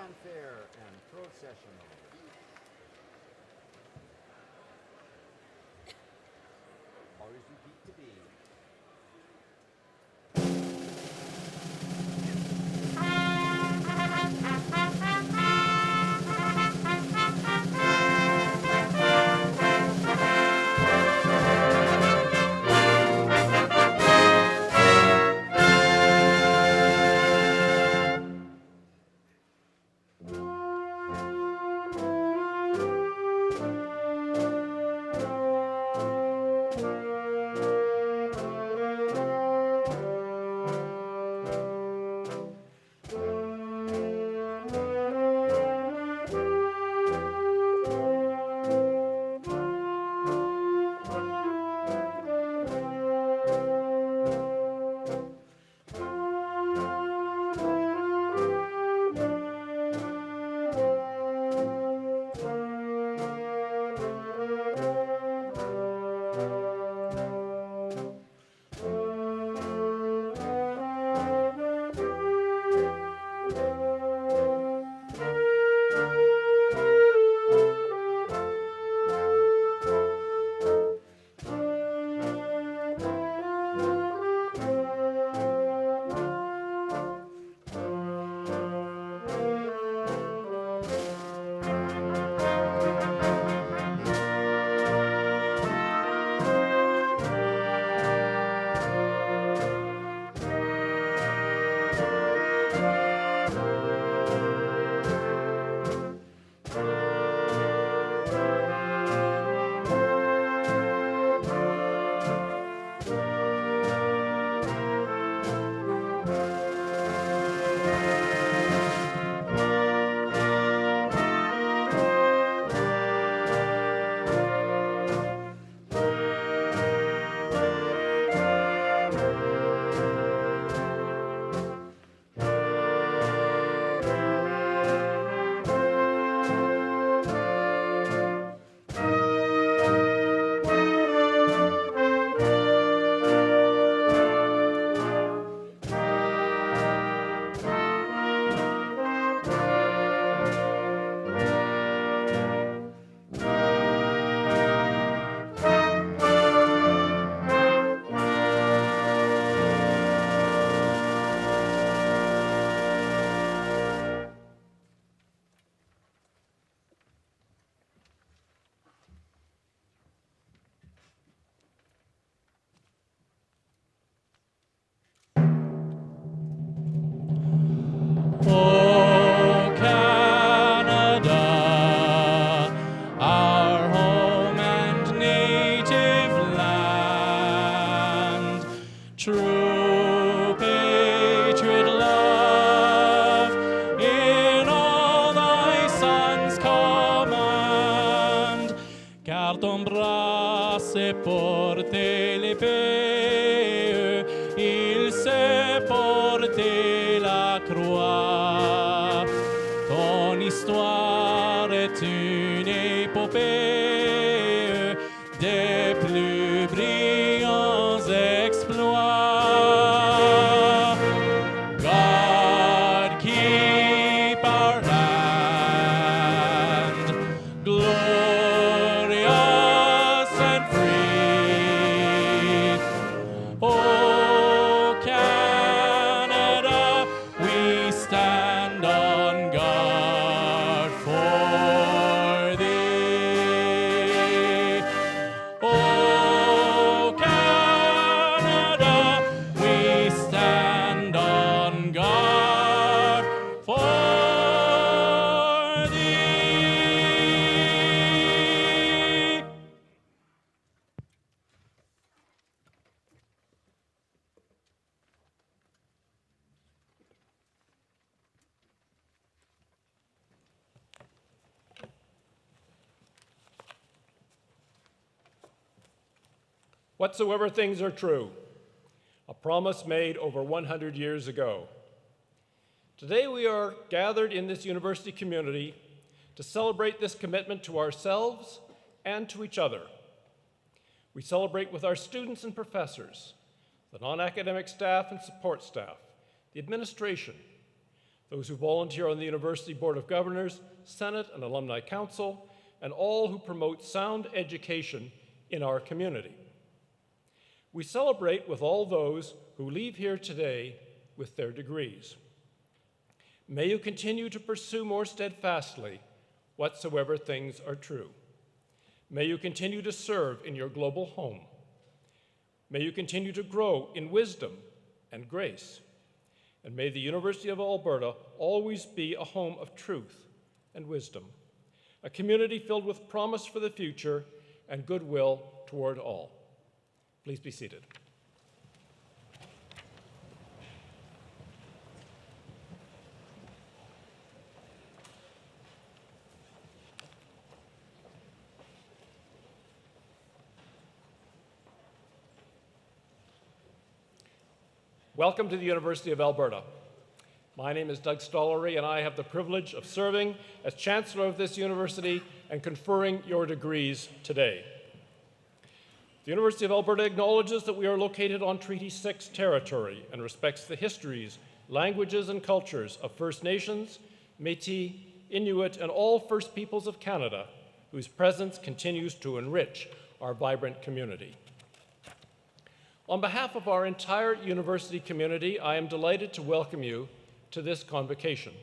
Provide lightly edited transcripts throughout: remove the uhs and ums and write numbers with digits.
fanfare and processional. Always repeat to be. True patriot love in all thy sons command, car ton bras s'est porté l'épée, il s'est porté la croix. Ton histoire est une épopée des plus brillants exploits. God keep our land glorious and free. Oh, Canada, we stand on guard for thee. Oh, Canada, we stand on guard for thee. Whatsoever things are true, a promise made over 100 years ago. Today we are gathered in this university community to celebrate this commitment to ourselves and to each other. We celebrate with our students and professors, the non-academic staff and support staff, the administration, those who volunteer on the University Board of Governors, Senate, and Alumni Council, and all who promote sound education in our community. We celebrate with all those who leave here today with their degrees. May you continue to pursue more steadfastly whatsoever things are true. May you continue to serve in your global home. May you continue to grow in wisdom and grace. And may the University of Alberta always be a home of truth and wisdom, a community filled with promise for the future and goodwill toward all. Please be seated. Welcome to the University of Alberta. My name is Doug Stollery, and I have the privilege of serving as Chancellor of this university and conferring your degrees today. The University of Alberta acknowledges that we are located on Treaty 6 territory and respects the histories, languages, and cultures of First Nations, Métis, Inuit, and all First Peoples of Canada, whose presence continues to enrich our vibrant community. On behalf of our entire university community, I am delighted to welcome you to this convocation.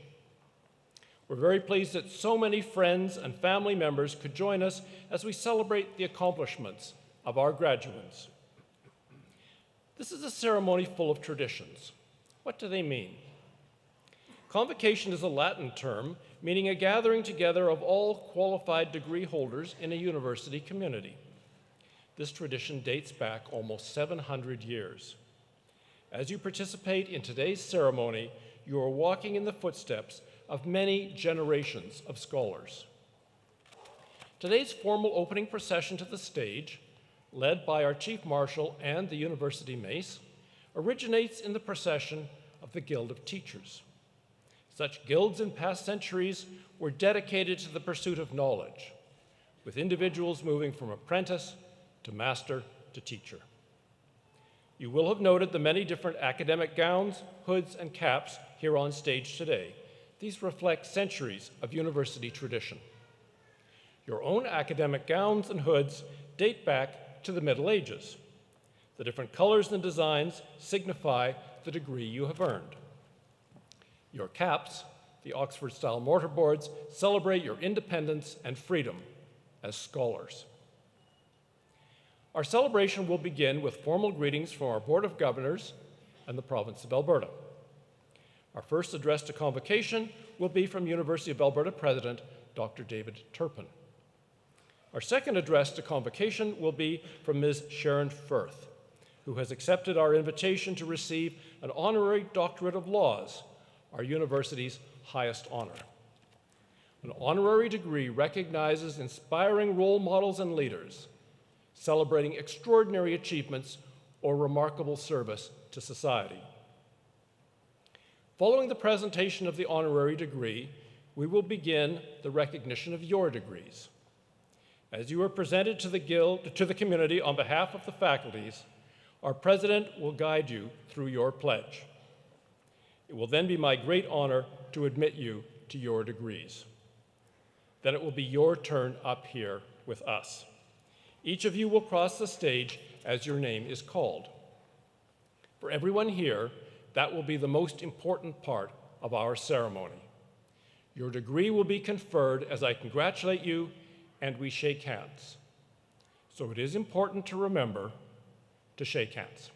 We're very pleased that so many friends and family members could join us as we celebrate the accomplishments of our graduates. This is a ceremony full of traditions. What do they mean? Convocation is a Latin term meaning a gathering together of all qualified degree holders in a university community. This tradition dates back almost 700 years. As you participate in today's ceremony, you are walking in the footsteps of many generations of scholars. Today's formal opening procession to the stage, led by our Chief Marshal and the University Mace, originates in the procession of the Guild of Teachers. Such guilds in past centuries were dedicated to the pursuit of knowledge, with individuals moving from apprentice to master to teacher. You will have noted the many different academic gowns, hoods, and caps here on stage today. These reflect centuries of university tradition. Your own academic gowns and hoods date back to the Middle Ages. The different colors and designs signify the degree you have earned. Your caps, the Oxford-style mortarboards, celebrate your independence and freedom as scholars. Our celebration will begin with formal greetings from our Board of Governors and the province of Alberta. Our first address to convocation will be from University of Alberta President Dr. David Turpin. Our second address to convocation will be from Ms. Sharon Firth, who has accepted our invitation to receive an honorary doctorate of laws, our university's highest honor. An honorary degree recognizes inspiring role models and leaders, celebrating extraordinary achievements or remarkable service to society. Following the presentation of the honorary degree, we will begin the recognition of your degrees. As you are presented to the community on behalf of the faculties, our president will guide you through your pledge. It will then be my great honor to admit you to your degrees. Then it will be your turn up here with us. Each of you will cross the stage as your name is called. For everyone here, that will be the most important part of our ceremony. Your degree will be conferred as I congratulate you and we shake hands. So it is important to remember to shake hands.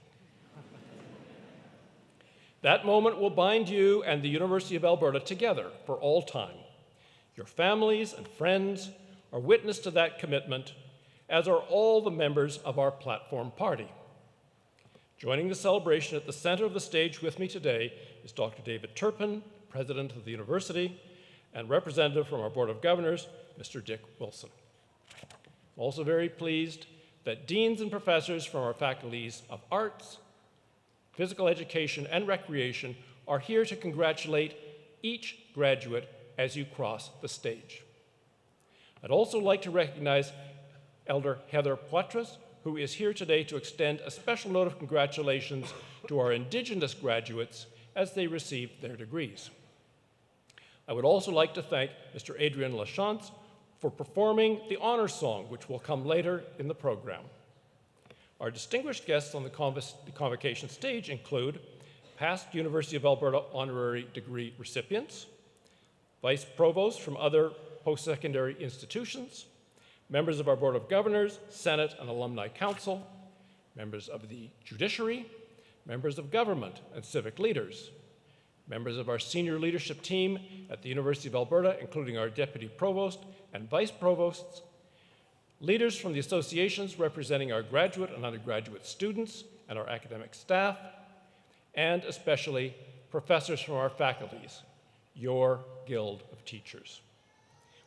That moment will bind you and the University of Alberta together for all time. Your families and friends are witness to that commitment, as are all the members of our platform party. Joining the celebration at the center of the stage with me today is Dr. David Turpin, President of the University, and representative from our Board of Governors, Mr. Dick Wilson. I'm also very pleased that deans and professors from our faculties of arts, physical education, and recreation are here to congratulate each graduate as you cross the stage. I'd also like to recognize Elder Heather Poitras, who is here today to extend a special note of congratulations to our Indigenous graduates as they receive their degrees. I would also like to thank Mr. Adrian Lachance for performing the honor song, which will come later in the program. Our distinguished guests on the convocation stage include past University of Alberta honorary degree recipients, vice provosts from other post-secondary institutions, members of our Board of Governors, Senate, and Alumni Council, members of the judiciary, members of government and civic leaders, members of our senior leadership team at the University of Alberta, including our deputy provost and vice provosts, leaders from the associations representing our graduate and undergraduate students and our academic staff, and especially professors from our faculties, your Guild of Teachers.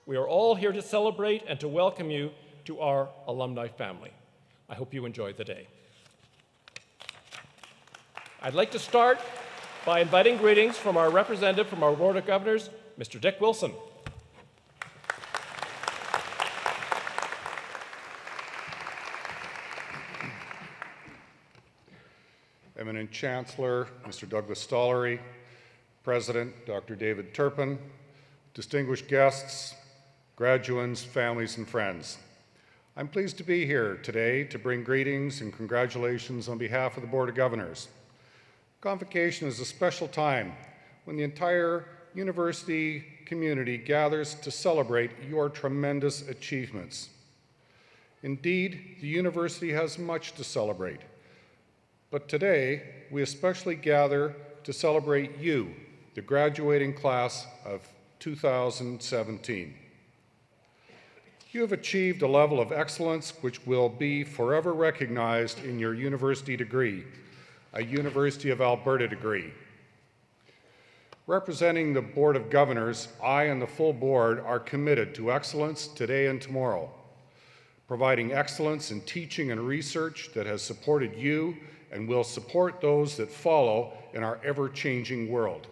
We are all here to celebrate and to welcome you to our alumni family. I hope you enjoy the day. I'd like to start by inviting greetings from our representative from our Board of Governors, Mr. Dick Wilson. Eminent Chancellor, Mr. Douglas Stollery, President, Dr. David Turpin, distinguished guests, graduands, families, and friends. I'm pleased to be here today to bring greetings and congratulations on behalf of the Board of Governors. Convocation is a special time when the entire university community gathers to celebrate your tremendous achievements. Indeed, the university has much to celebrate. But today, we especially gather to celebrate you, the graduating class of 2017. You have achieved a level of excellence which will be forever recognized in your university degree, a University of Alberta degree. Representing the Board of Governors, I and the full board are committed to excellence today and tomorrow, providing excellence in teaching and research that has supported you and will support those that follow in our ever-changing world.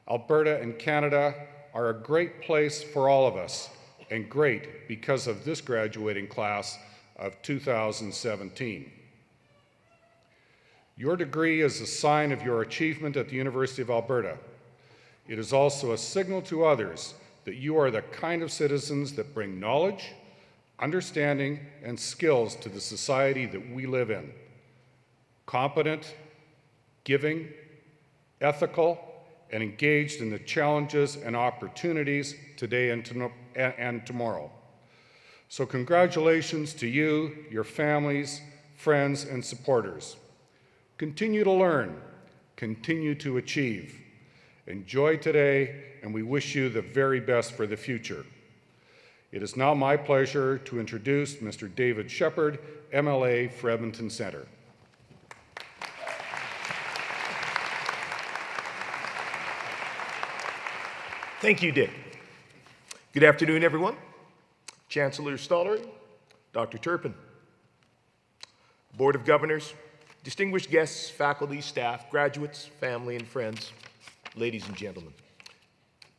Alberta and Canada are a great place for all of us, and great because of this graduating class of 2017. Your degree is a sign of your achievement at the University of Alberta. It is also a signal to others that you are the kind of citizens that bring knowledge, understanding, and skills to the society that we live in. Competent, giving, ethical, and engaged in the challenges and opportunities today and tomorrow. So congratulations to you, your families, friends, and supporters. Continue to learn, continue to achieve. Enjoy today, and we wish you the very best for the future. It is now my pleasure to introduce Mr. David Shepherd, MLA for Edmonton Centre. Thank you, Dick. Good afternoon, everyone. Chancellor Stollery, Dr. Turpin, Board of Governors, distinguished guests, faculty, staff, graduates, family, and friends, ladies and gentlemen.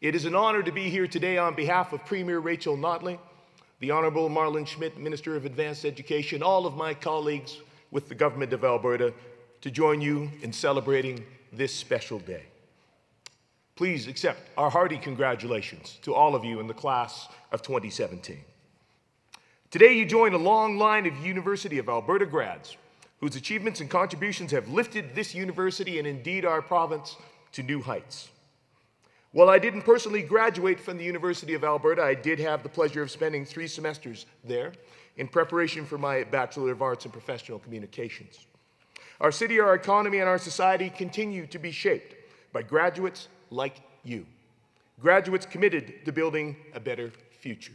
It is an honor to be here today on behalf of Premier Rachel Notley, the Honorable Marlon Schmidt, Minister of Advanced Education, all of my colleagues with the Government of Alberta, to join you in celebrating this special day. Please accept our hearty congratulations to all of you in the class of 2017. Today you join a long line of University of Alberta grads whose achievements and contributions have lifted this university and indeed our province to new heights. While I didn't personally graduate from the University of Alberta, I did have the pleasure of spending 3 semesters there in preparation for my Bachelor of Arts in Professional Communications. Our city, our economy, and our society continue to be shaped by graduates like you, graduates committed to building a better future.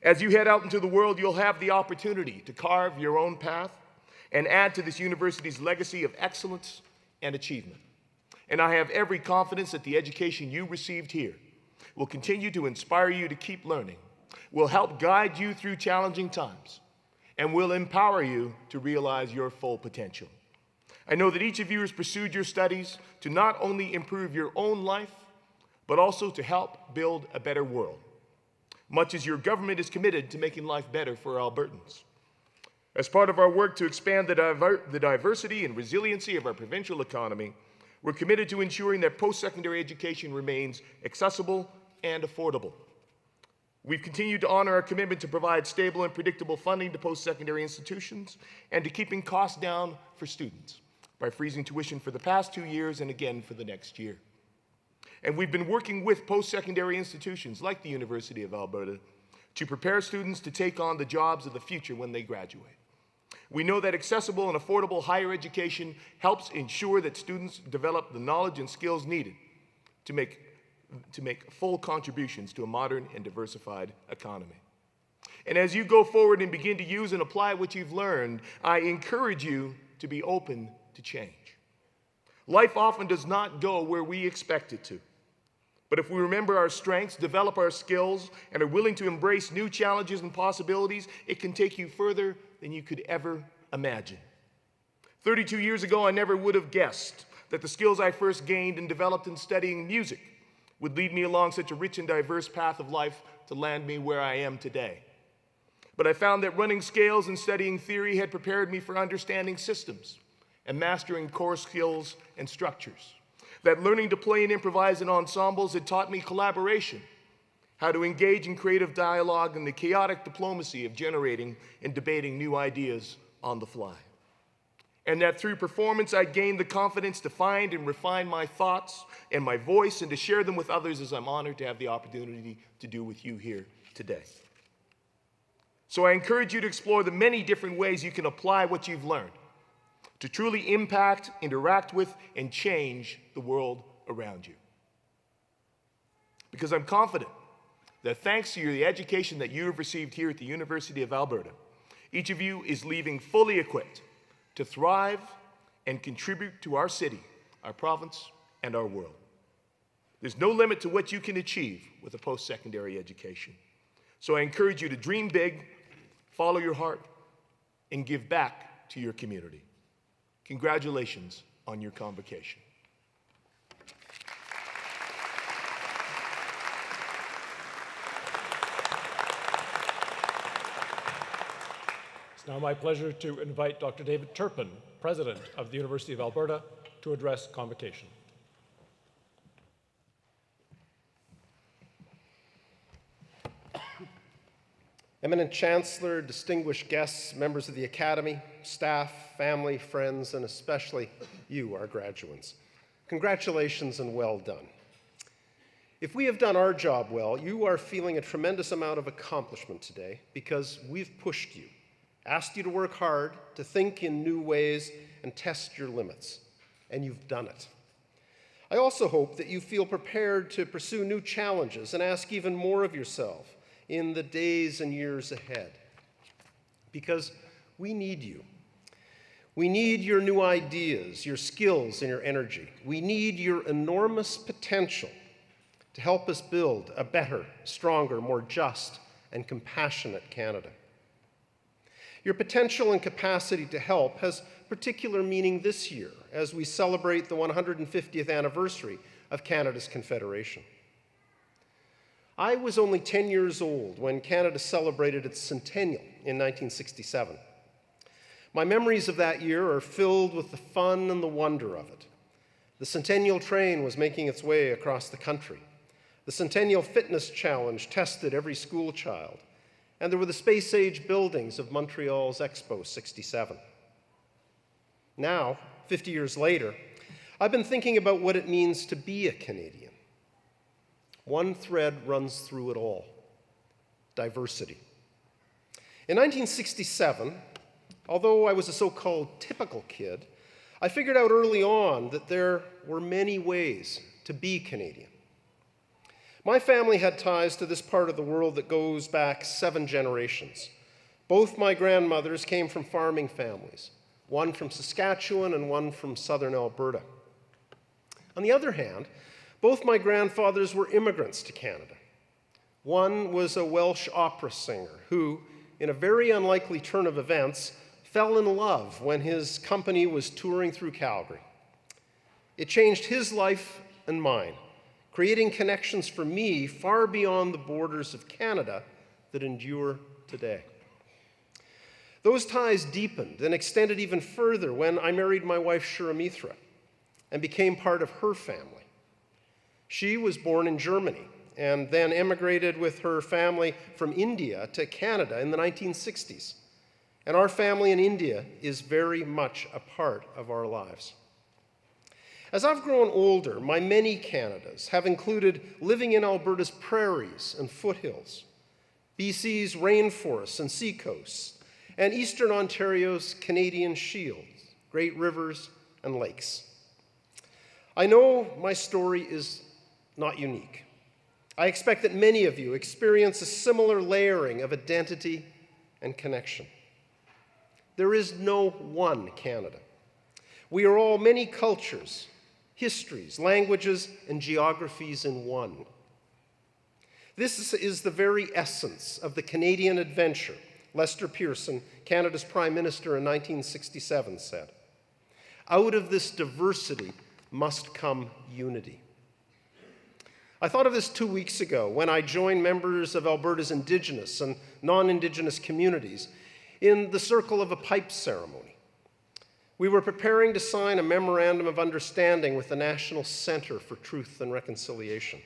As you head out into the world, you'll have the opportunity to carve your own path and add to this university's legacy of excellence and achievement. And I have every confidence that the education you received here will continue to inspire you to keep learning, will help guide you through challenging times, and will empower you to realize your full potential. I know that each of you has pursued your studies to not only improve your own life, but also to help build a better world, much as your government is committed to making life better for Albertans. As part of our work to expand the diversity and resiliency of our provincial economy, We're committed to ensuring that post-secondary education remains accessible and affordable. We've continued to honor our commitment to provide stable and predictable funding to post-secondary institutions and to keeping costs down for students by freezing tuition for the past 2 years and again for the next year. And we've been working with post-secondary institutions like the University of Alberta to prepare students to take on the jobs of the future when they graduate. We know that accessible and affordable higher education helps ensure that students develop the knowledge and skills needed to make full contributions to a modern and diversified economy. And as you go forward and begin to use and apply what you've learned, I encourage you to be open to change. Life often does not go where we expect it to. But if we remember our strengths, develop our skills, and are willing to embrace new challenges and possibilities, it can take you further than you could ever imagine. 32 years ago, I never would have guessed that the skills I first gained and developed in studying music would lead me along such a rich and diverse path of life to land me where I am today. But I found that running scales and studying theory had prepared me for understanding systems and mastering core skills and structures. That learning to play and improvise in ensembles had taught me collaboration, how to engage in creative dialogue, and the chaotic diplomacy of generating and debating new ideas on the fly. And that through performance, I gained the confidence to find and refine my thoughts and my voice and to share them with others, as I'm honored to have the opportunity to do with you here today. So I encourage you to explore the many different ways you can apply what you've learned to truly impact, interact with, and change the world around you. Because I'm confident that thanks to the education that you have received here at the University of Alberta, each of you is leaving fully equipped to thrive and contribute to our city, our province, and our world. There's no limit to what you can achieve with a post-secondary education. So I encourage you to dream big, follow your heart, and give back to your community. Congratulations on your convocation. It's now my pleasure to invite Dr. David Turpin, President of the University of Alberta, to address convocation. Eminent Chancellor, distinguished guests, members of the Academy, staff, family, friends, and especially you, our graduates. Congratulations and well done. If we have done our job well, you are feeling a tremendous amount of accomplishment today because we've pushed you, asked you to work hard, to think in new ways, and test your limits, and you've done it. I also hope that you feel prepared to pursue new challenges and ask even more of yourself in the days and years ahead. Because we need you. We need your new ideas, your skills, and your energy. We need your enormous potential to help us build a better, stronger, more just, and compassionate Canada. Your potential and capacity to help has particular meaning this year as we celebrate the 150th anniversary of Canada's Confederation. I was only 10 years old when Canada celebrated its centennial in 1967. My memories of that year are filled with the fun and the wonder of it. The Centennial train was making its way across the country. The Centennial Fitness Challenge tested every school child. And there were the space-age buildings of Montreal's Expo 67. Now, 50 years later, I've been thinking about what it means to be a Canadian. One thread runs through it all: diversity. In 1967, although I was a so-called typical kid, I figured out early on that there were many ways to be Canadian. My family had ties to this part of the world that goes back 7 generations. Both my grandmothers came from farming families, one from Saskatchewan and one from southern Alberta. On the other hand, both my grandfathers were immigrants to Canada. One was a Welsh opera singer who, in a very unlikely turn of events, fell in love when his company was touring through Calgary. It changed his life and mine, creating connections for me far beyond the borders of Canada that endure today. Those ties deepened and extended even further when I married my wife, Shiramithra. and became part of her family. She was born in Germany and then emigrated with her family from India to Canada in the 1960s. And our family in India is very much a part of our lives. As I've grown older, my many Canadas have included living in Alberta's prairies and foothills, BC's rainforests and seacoasts, and Eastern Ontario's Canadian shields, great rivers and lakes. I know my story is not unique. I expect that many of you experience a similar layering of identity and connection. There is no one Canada. We are all many cultures, histories, languages, and geographies in one. This is the very essence of the Canadian adventure, Lester Pearson, Canada's Prime Minister in 1967, said. Out of this diversity must come unity. I thought of this 2 weeks ago when I joined members of Alberta's Indigenous and non-Indigenous communities in the circle of a pipe ceremony. We were preparing to sign a memorandum of understanding with the National Centre for Truth and Reconciliation.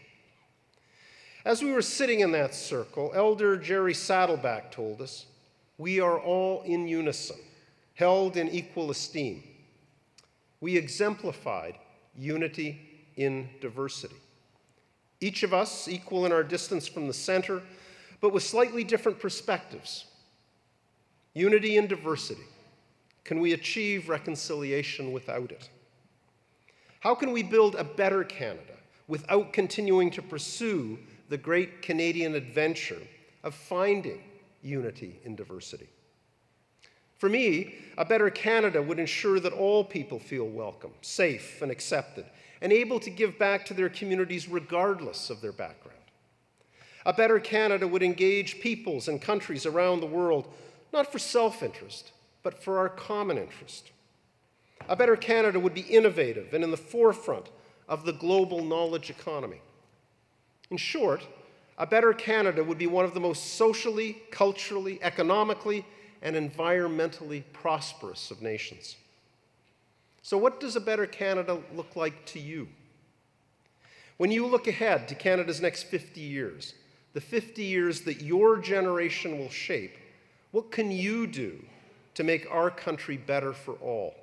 As we were sitting in that circle, Elder Jerry Saddleback told us, "We are all in unison, held in equal esteem." We exemplified unity in diversity. Each of us equal in our distance from the center, but with slightly different perspectives. Unity in diversity. Can we achieve reconciliation without it? How can we build a better Canada without continuing to pursue the great Canadian adventure of finding unity in diversity? For me, a better Canada would ensure that all people feel welcome, safe, and accepted, and able to give back to their communities regardless of their background. A better Canada would engage peoples and countries around the world, not for self-interest, but for our common interest. A better Canada would be innovative and in the forefront of the global knowledge economy. In short, a better Canada would be one of the most socially, culturally, economically, and environmentally prosperous of nations. So what does a better Canada look like to you? When you look ahead to Canada's next 50 years, the 50 years that your generation will shape, what can you do to make our country better for all?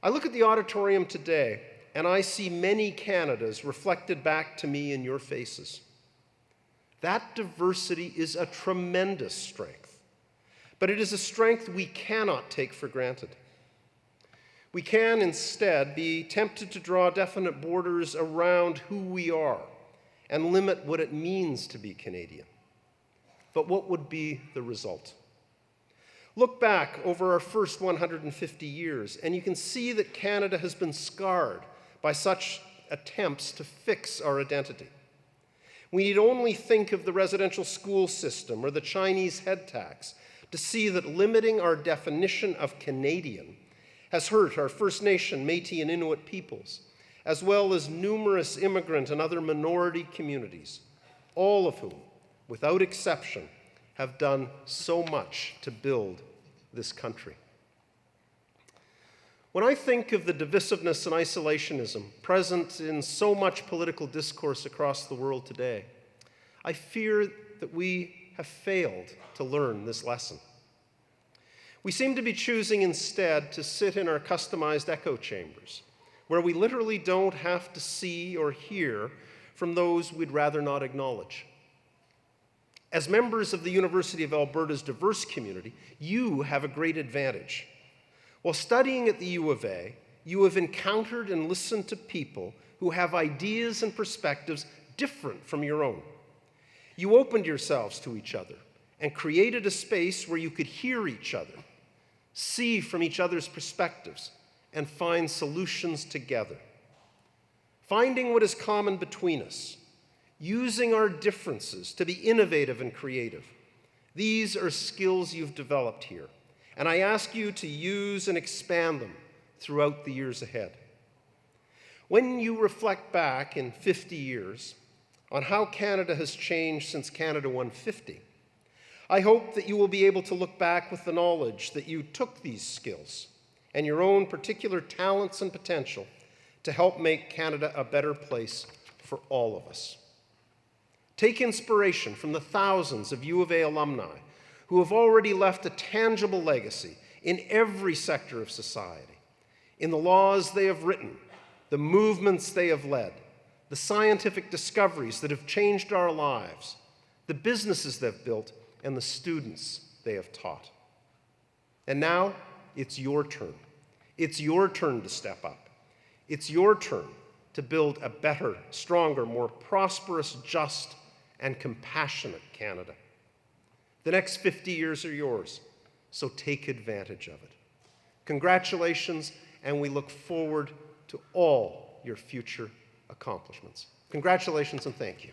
I look at the auditorium today, and I see many Canadas reflected back to me in your faces. That diversity is a tremendous strength, but it is a strength we cannot take for granted. We can instead be tempted to draw definite borders around who we are and limit what it means to be Canadian. But what would be the result? Look back over our first 150 years, and you can see that Canada has been scarred by such attempts to fix our identity. We need only think of the residential school system or the Chinese head tax to see that limiting our definition of Canadian has hurt our First Nation, Métis, and Inuit peoples, as well as numerous immigrant and other minority communities, all of whom, without exception, have done so much to build this country. When I think of the divisiveness and isolationism present in so much political discourse across the world today, I fear that we have failed to learn this lesson. We seem to be choosing instead to sit in our customized echo chambers, where we literally don't have to see or hear from those we'd rather not acknowledge. As members of the University of Alberta's diverse community, you have a great advantage. While studying at the U of A, you have encountered and listened to people who have ideas and perspectives different from your own. You opened yourselves to each other and created a space where you could hear each other, see from each other's perspectives, and find solutions together. Finding what is common between us, using our differences to be innovative and creative. These are skills you've developed here, and I ask you to use and expand them throughout the years ahead. When you reflect back in 50 years on how Canada has changed since Canada won 50, I hope that you will be able to look back with the knowledge that you took these skills and your own particular talents and potential to help make Canada a better place for all of us. Take inspiration from the thousands of U of A alumni who have already left a tangible legacy in every sector of society, in the laws they have written, the movements they have led, the scientific discoveries that have changed our lives, the businesses they've built, and the students they have taught. And now, it's your turn. It's your turn to step up. It's your turn to build a better, stronger, more prosperous, just, and compassionate Canada. The next 50 years are yours, so take advantage of it. Congratulations, and we look forward to all your future accomplishments. Congratulations and thank you.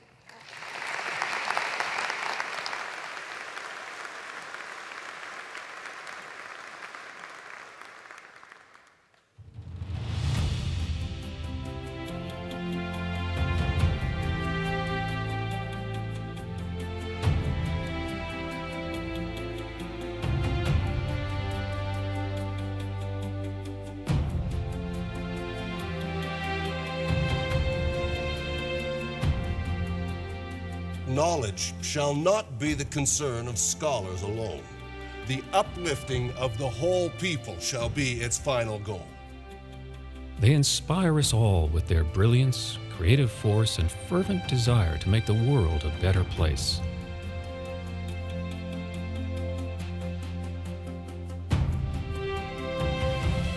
Knowledge shall not be the concern of scholars alone. The uplifting of the whole people shall be its final goal. They inspire us all with their brilliance, creative force, and fervent desire to make the world a better place.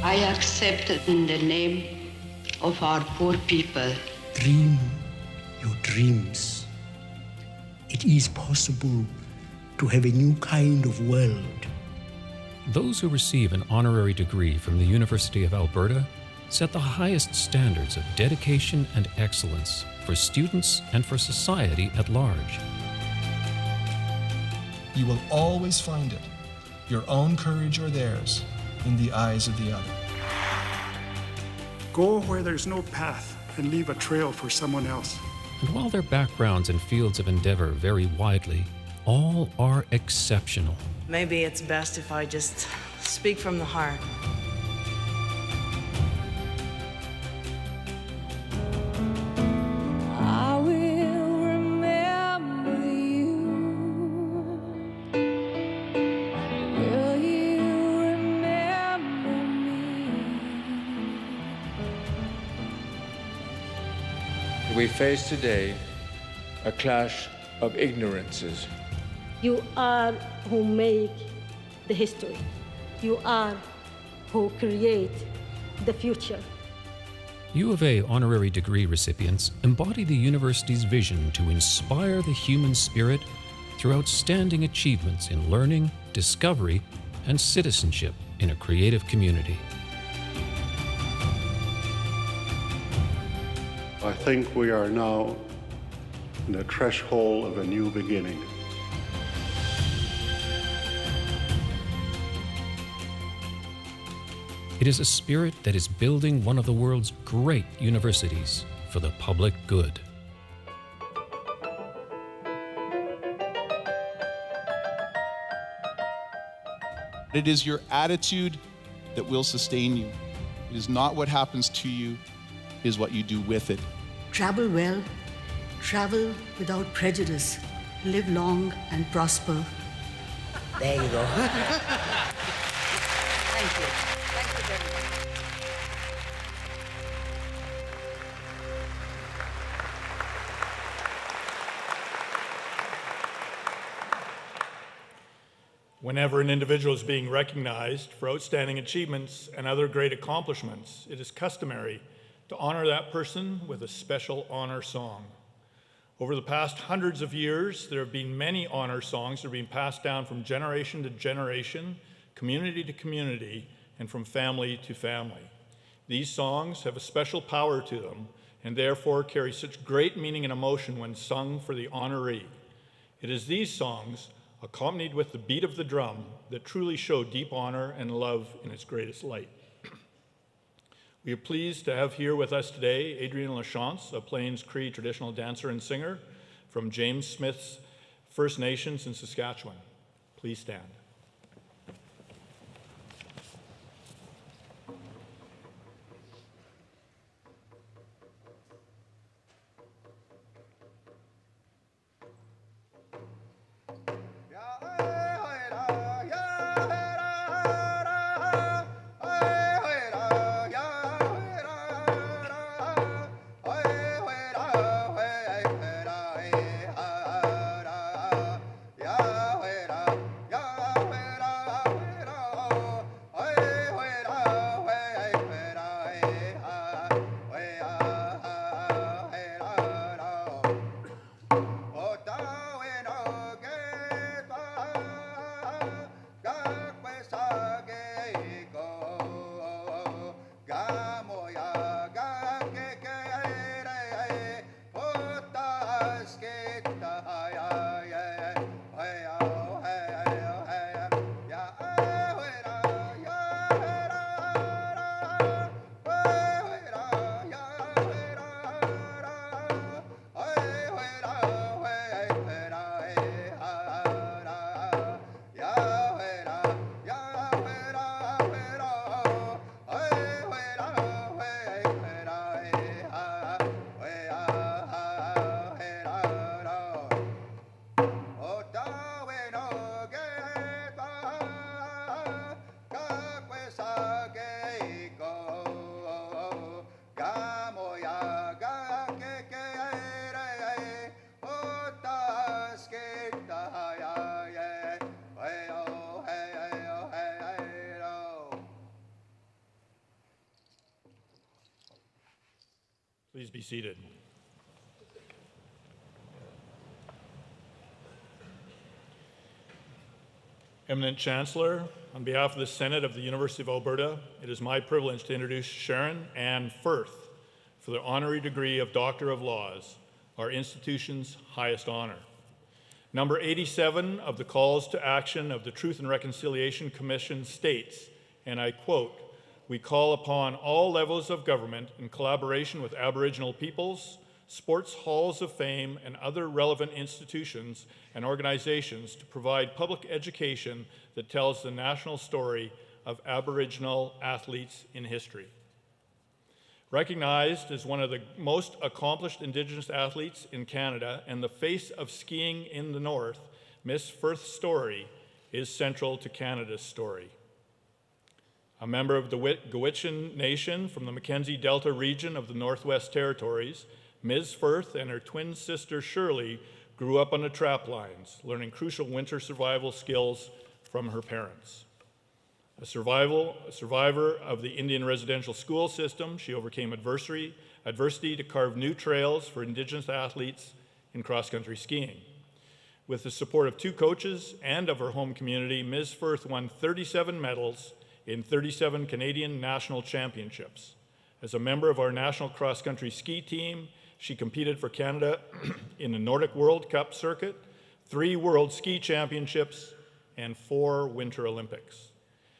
I accept in the name of our poor people. Dream your dreams. It is possible to have a new kind of world. Those who receive an honorary degree from the University of Alberta set the highest standards of dedication and excellence for students and for society at large. You will always find it, your own courage or theirs, in the eyes of the other. Go where there's no path and leave a trail for someone else. And while their backgrounds and fields of endeavor vary widely, all are exceptional. Maybe it's best if I just speak from the heart. I will remember you. Will you remember me? We face today a clash of ignorances. You are who make the history. You are who create the future. U of A honorary degree recipients embody the university's vision to inspire the human spirit through outstanding achievements in learning, discovery, and citizenship in a creative community. I think we are now in the threshold of a new beginning. It is a spirit that is building one of the world's great universities for the public good. It is your attitude that will sustain you. It is not what happens to you, it is what you do with it. Travel well, travel without prejudice, live long and prosper. There you go. Thank you. Thank you very much. Whenever an individual is being recognized for outstanding achievements and other great accomplishments, it is customary to honor that person with a special honor song. Over the past hundreds of years, there have been many honor songs that are being passed down from generation to generation, community to community, and from family to family. These songs have a special power to them and therefore carry such great meaning and emotion when sung for the honoree. It is these songs, accompanied with the beat of the drum, that truly show deep honor and love in its greatest light. We are pleased to have here with us today Adrienne Lachance, a Plains Cree traditional dancer and singer from James Smith's First Nations in Saskatchewan. Please stand. Please be seated. Eminent Chancellor, on behalf of the Senate of the University of Alberta, it is my privilege to introduce Sharon Ann Firth for the honorary degree of Doctor of Laws, our institution's highest honor. Number 87 of the Calls to Action of the Truth and Reconciliation Commission states, and I quote, "We call upon all levels of government in collaboration with Aboriginal peoples, sports halls of fame, and other relevant institutions and organizations to provide public education that tells the national story of Aboriginal athletes in history." Recognized as one of the most accomplished Indigenous athletes in Canada and the face of skiing in the North, Miss Firth's story is central to Canada's story. A member of the Gwich'in Nation from the Mackenzie Delta region of the Northwest Territories, Ms. Firth and her twin sister Shirley grew up on the trap lines, learning crucial winter survival skills from her parents. A survivor of the Indian residential school system, she overcame adversity to carve new trails for Indigenous athletes in cross-country skiing. With the support of 2 coaches and of her home community, Ms. Firth won 37 medals in 37 Canadian national championships. As a member of our national cross-country ski team, she competed for Canada in the Nordic World Cup circuit, 3 World Ski Championships, and 4 Winter Olympics.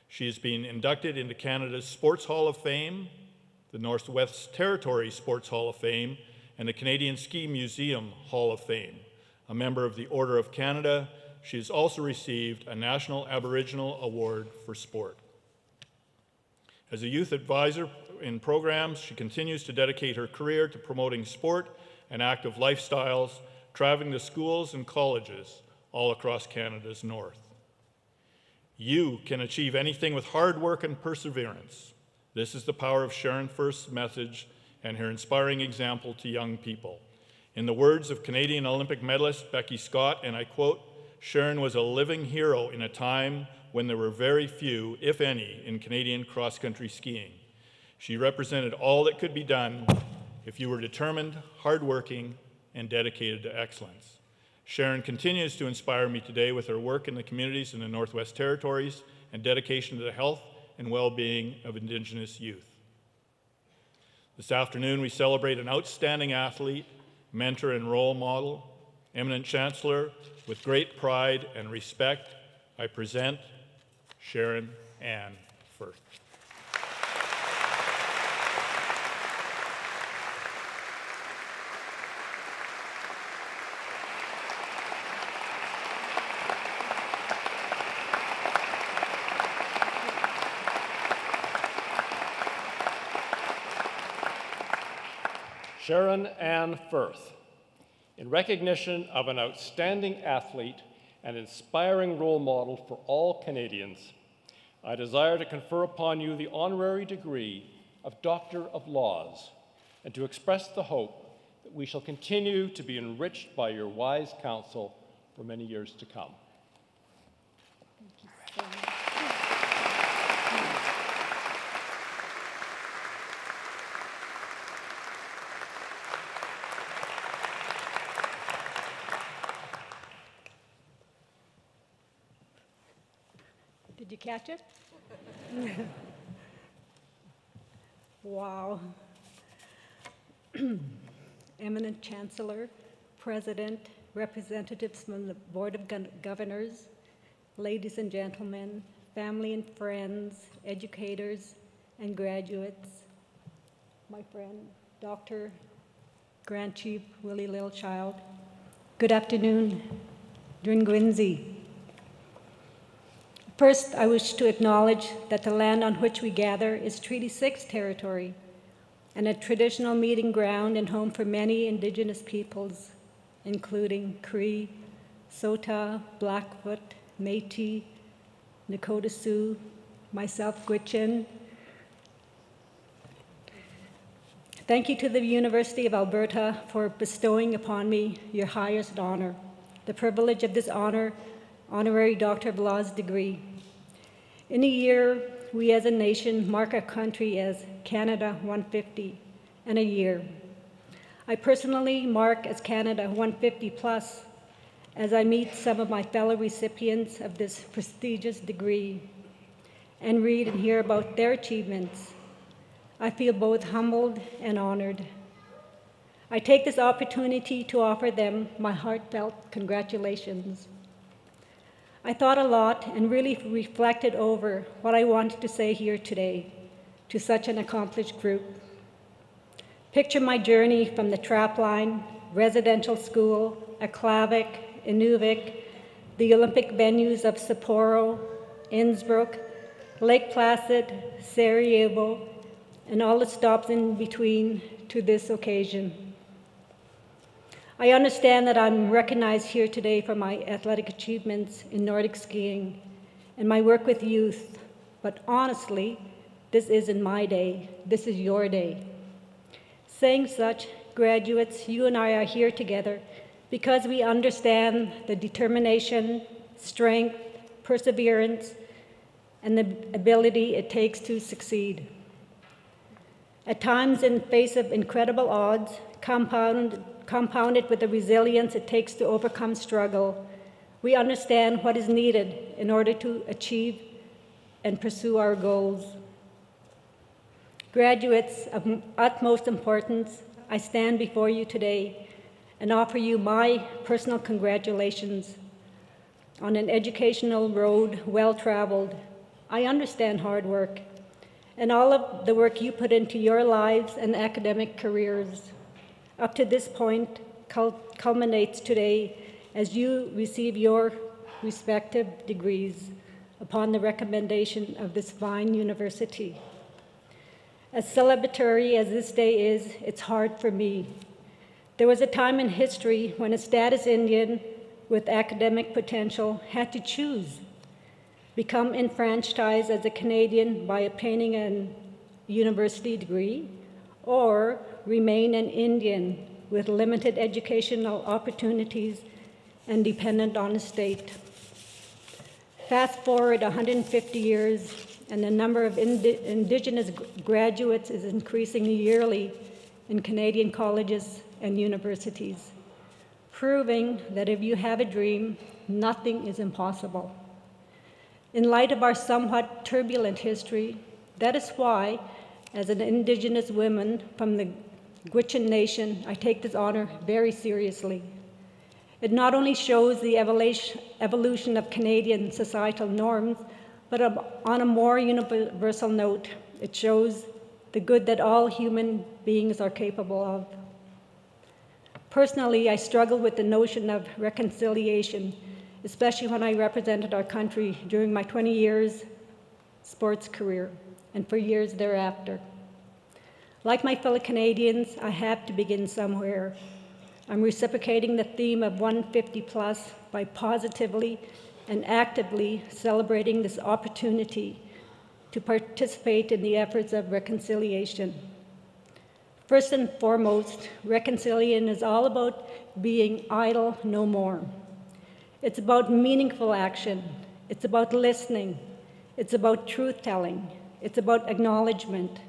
She has been inducted into Canada's Sports Hall of Fame, the Northwest Territories Sports Hall of Fame, and the Canadian Ski Museum Hall of Fame. A member of the Order of Canada, she has also received a National Aboriginal Award for Sport. As a youth advisor in programs, she continues to dedicate her career to promoting sport and active lifestyles, traveling to schools and colleges all across Canada's north. You can achieve anything with hard work and perseverance. This is the power of Sharon Firth's message and her inspiring example to young people. In the words of Canadian Olympic medalist Becky Scott, and I quote, "Sharon was a living hero in a time when there were very few, if any, in Canadian cross-country skiing. She represented all that could be done if you were determined, hardworking, and dedicated to excellence." Sharon continues to inspire me today with her work in the communities in the Northwest Territories and dedication to the health and well-being of Indigenous youth. This afternoon, we celebrate an outstanding athlete, mentor, and role model. Eminent Chancellor, with great pride and respect, I present Sharon Ann Firth. Sharon Ann Firth, in recognition of an outstanding athlete and inspiring role model for all Canadians, I desire to confer upon you the honorary degree of Doctor of Laws and to express the hope that we shall continue to be enriched by your wise counsel for many years to come. Thank you so much. Did you catch it? Wow. Eminent Chancellor, President, representatives from the Board of Governors, ladies and gentlemen, family and friends, educators and graduates, my friend, Dr. Grand Chief Willie Littlechild, good afternoon, Dringwinzi. First, I wish to acknowledge that the land on which we gather is Treaty 6 territory and a traditional meeting ground and home for many Indigenous peoples, including Cree, Sota, Blackfoot, Métis, Nakota Sioux, myself, Gwich'in. Thank you to the University of Alberta for bestowing upon me your highest honor, the privilege of this honorary Doctor of Laws degree. In a year, we as a nation mark our country as Canada 150, and a year. I personally mark as Canada 150 plus as I meet some of my fellow recipients of this prestigious degree and read and hear about their achievements. I feel both humbled and honored. I take this opportunity to offer them my heartfelt congratulations. I thought a lot and really reflected over what I wanted to say here today to such an accomplished group. Picture my journey from the trapline, residential school, Aklavik, Inuvik, the Olympic venues of Sapporo, Innsbruck, Lake Placid, Sarajevo, and all the stops in between to this occasion. I understand that I'm recognized here today for my athletic achievements in Nordic skiing and my work with youth, but honestly, this isn't my day, this is your day. Saying such, graduates, you and I are here together because we understand the determination, strength, perseverance, and the ability it takes to succeed. At times, in the face of incredible odds, compounded with the resilience it takes to overcome struggle, we understand what is needed in order to achieve and pursue our goals. Graduates of utmost importance, I stand before you today and offer you my personal congratulations on an educational road well-traveled. I understand hard work and all of the work you put into your lives and academic careers. Up to this point culminates today as you receive your respective degrees upon the recommendation of this fine university. As celebratory as this day is, it's hard for me. There was a time in history when a status Indian with academic potential had to choose: become enfranchised as a Canadian by obtaining a university degree, or remain an Indian with limited educational opportunities and dependent on a state. Fast forward 150 years, and the number of Indigenous graduates is increasing yearly in Canadian colleges and universities, proving that if you have a dream, nothing is impossible. In light of our somewhat turbulent history, that is why, as an Indigenous woman from the Gwich'in Nation, I take this honor very seriously. It not only shows the evolution of Canadian societal norms, but on a more universal note, it shows the good that all human beings are capable of. Personally, I struggle with the notion of reconciliation, especially when I represented our country during my 20 years sports career and for years thereafter. Like my fellow Canadians, I have to begin somewhere. I'm reciprocating the theme of 150 plus by positively and actively celebrating this opportunity to participate in the efforts of reconciliation. First and foremost, reconciliation is all about being idle no more. It's about meaningful action. It's about listening. It's about truth-telling. It's about acknowledgement.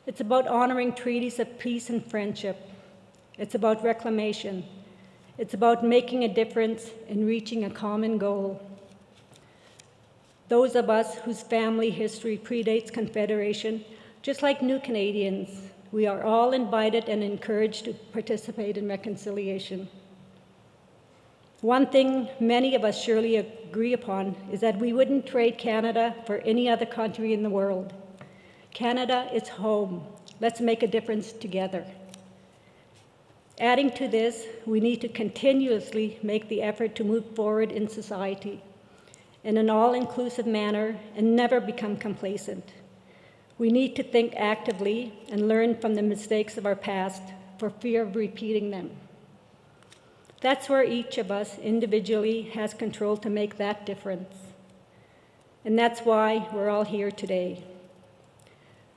It's about honoring treaties of peace and friendship. It's about reclamation. It's about making a difference and reaching a common goal. Those of us whose family history predates Confederation, just like new Canadians, we are all invited and encouraged to participate in reconciliation. One thing many of us surely agree upon is that we wouldn't trade Canada for any other country in the world. Canada is home. Let's make a difference together. Adding to this, we need to continuously make the effort to move forward in society in an all-inclusive manner and never become complacent. We need to think actively and learn from the mistakes of our past for fear of repeating them. That's where each of us individually has control to make that difference. And that's why we're all here today.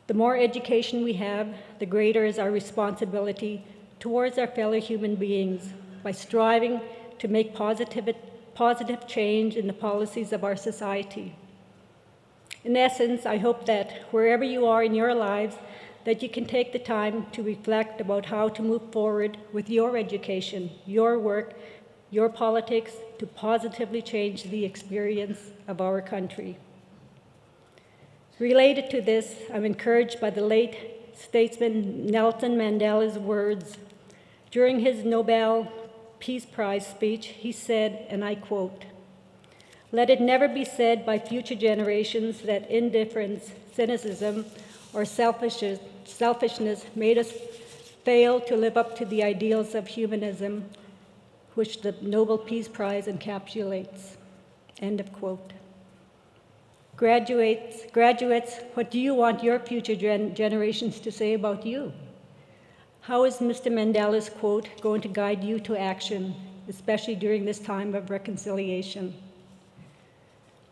The more education we have, the greater is our responsibility towards our fellow human beings by striving to make positive change in the policies of our society. In essence, I hope that wherever you are in your lives, that you can take the time to reflect about how to move forward with your education, your work, your politics to positively change the experience of our country. Related to this, I'm encouraged by the late statesman Nelson Mandela's words. During his Nobel Peace Prize speech, he said, and I quote, "Let it never be said by future generations that indifference, cynicism, or selfishness made us fail to live up to the ideals of humanism, which the Nobel Peace Prize encapsulates." End of quote. Graduates, what do you want your future generations to say about you? How is Mr. Mandela's quote going to guide you to action, especially during this time of reconciliation?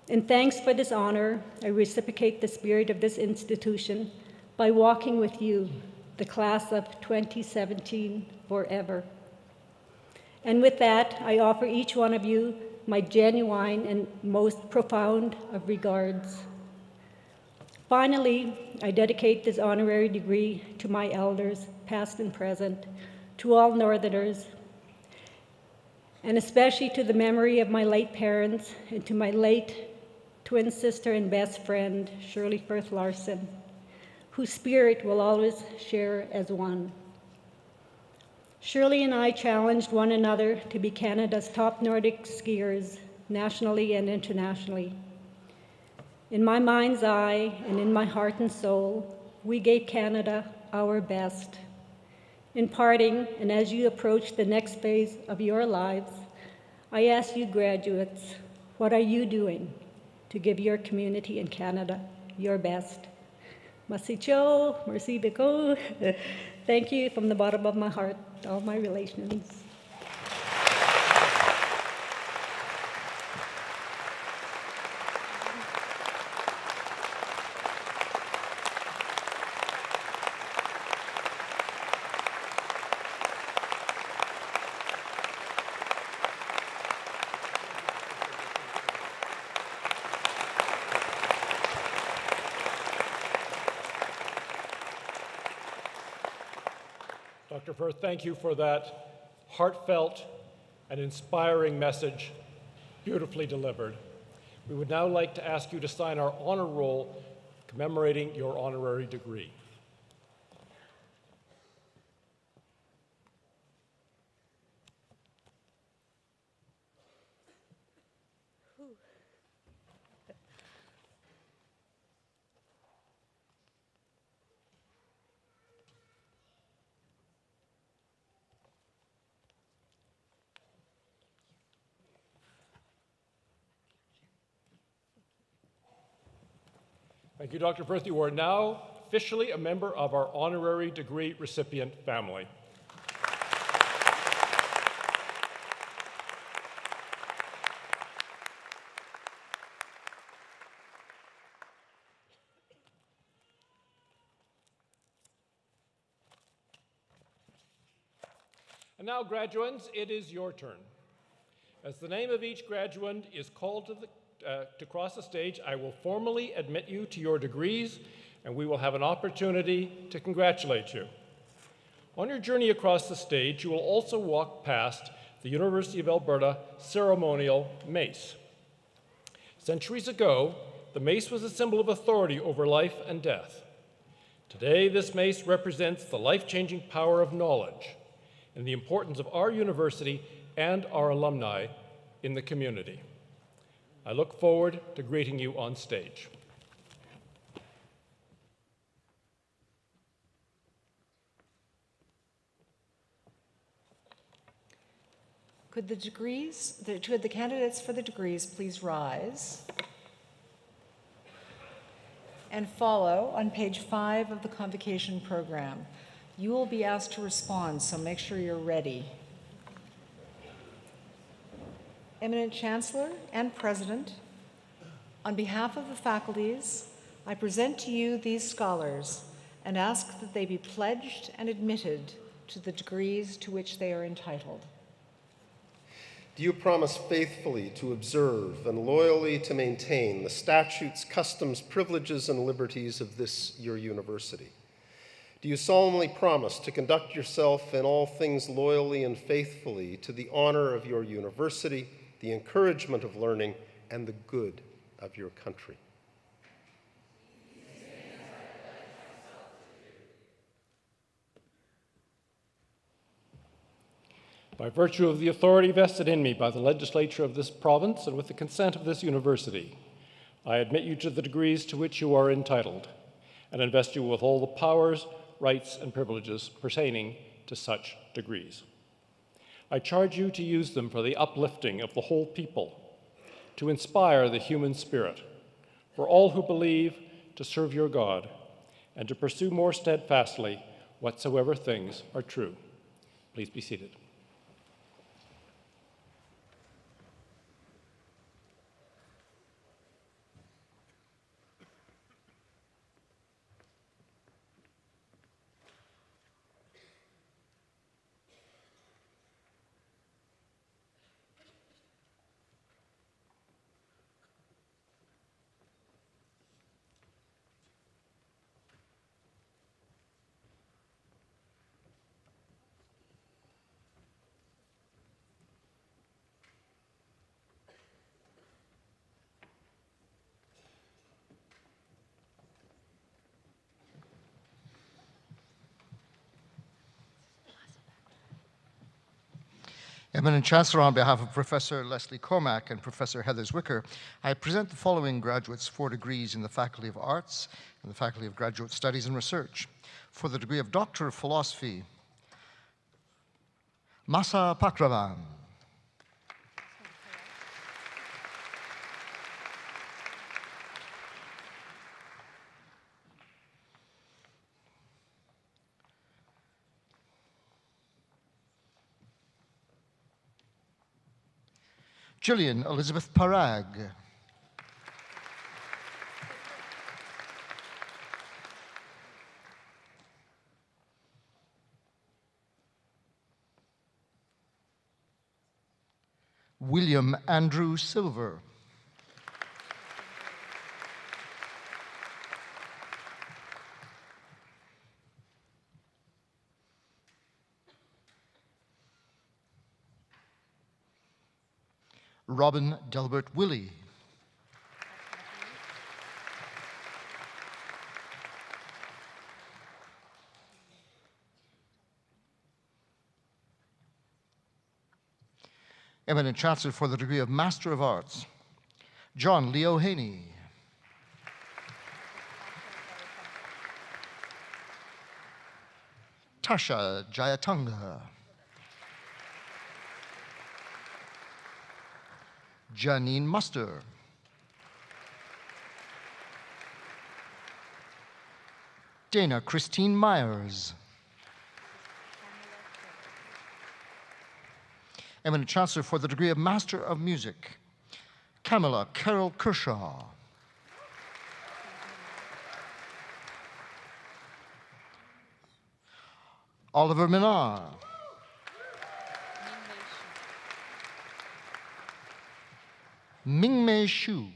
In thanks for this honor, I reciprocate the spirit of this institution by walking with you, the class of 2017, forever. And with that, I offer each one of you my genuine and most profound of regards. Finally, I dedicate this honorary degree to my elders, past and present, to all Northerners, and especially to the memory of my late parents and to my late twin sister and best friend, Shirley Firth Larson, whose spirit will always share as one. Shirley and I challenged one another to be Canada's top Nordic skiers, nationally and internationally. In my mind's eye and in my heart and soul, we gave Canada our best. In parting, and as you approach the next phase of your lives, I ask you graduates, what are you doing to give your community in Canada your best? Masicho, merci beaucoup. Thank you from the bottom of my heart, all my relations. Dr. Firth, thank you for that heartfelt and inspiring message, beautifully delivered. We would now like to ask you to sign our honor roll commemorating your honorary degree. Thank you, Dr. Firth. You are now officially a member of our honorary degree recipient family. And now, graduands, it is your turn. As the name of each graduand is called to cross the stage, I will formally admit you to your degrees, and we will have an opportunity to congratulate you. On your journey across the stage, you will also walk past the University of Alberta ceremonial mace. Centuries ago, the mace was a symbol of authority over life and death. Today, this mace represents the life-changing power of knowledge and the importance of our university and our alumni in the community. I look forward to greeting you on stage. Could the candidates for the degrees please rise and follow on page 5 of the Convocation program. You will be asked to respond, so make sure you're ready. Eminent Chancellor and President, on behalf of the faculties, I present to you these scholars and ask that they be pledged and admitted to the degrees to which they are entitled. Do you promise faithfully to observe and loyally to maintain the statutes, customs, privileges, and liberties of this, your university? Do you solemnly promise to conduct yourself in all things loyally and faithfully to the honor of your university, the encouragement of learning, and the good of your country? By virtue of the authority vested in me by the legislature of this province and with the consent of this university, I admit you to the degrees to which you are entitled and invest you with all the powers, rights, and privileges pertaining to such degrees. I charge you to use them for the uplifting of the whole people, to inspire the human spirit, for all who believe to serve your God, and to pursue more steadfastly whatsoever things are true. Please be seated. Eminent Chancellor, on behalf of Professor Leslie Cormack and Professor Heather Zwicker, I present the following graduates for degrees in the Faculty of Arts and the Faculty of Graduate Studies and Research. For the degree of Doctor of Philosophy, Masa Pakravan. Gillian Elizabeth Parag. William Andrew Silver. Robin Delbert Willey. Eminent Chancellor for the degree of Master of Arts, John Leo Haney. Tasha Jayatunga. Janine Muster. Dana Christine Myers. Eminent Chancellor for the degree of Master of Music, Camilla Carol Kershaw. Oliver Minar. Mingmei Xu.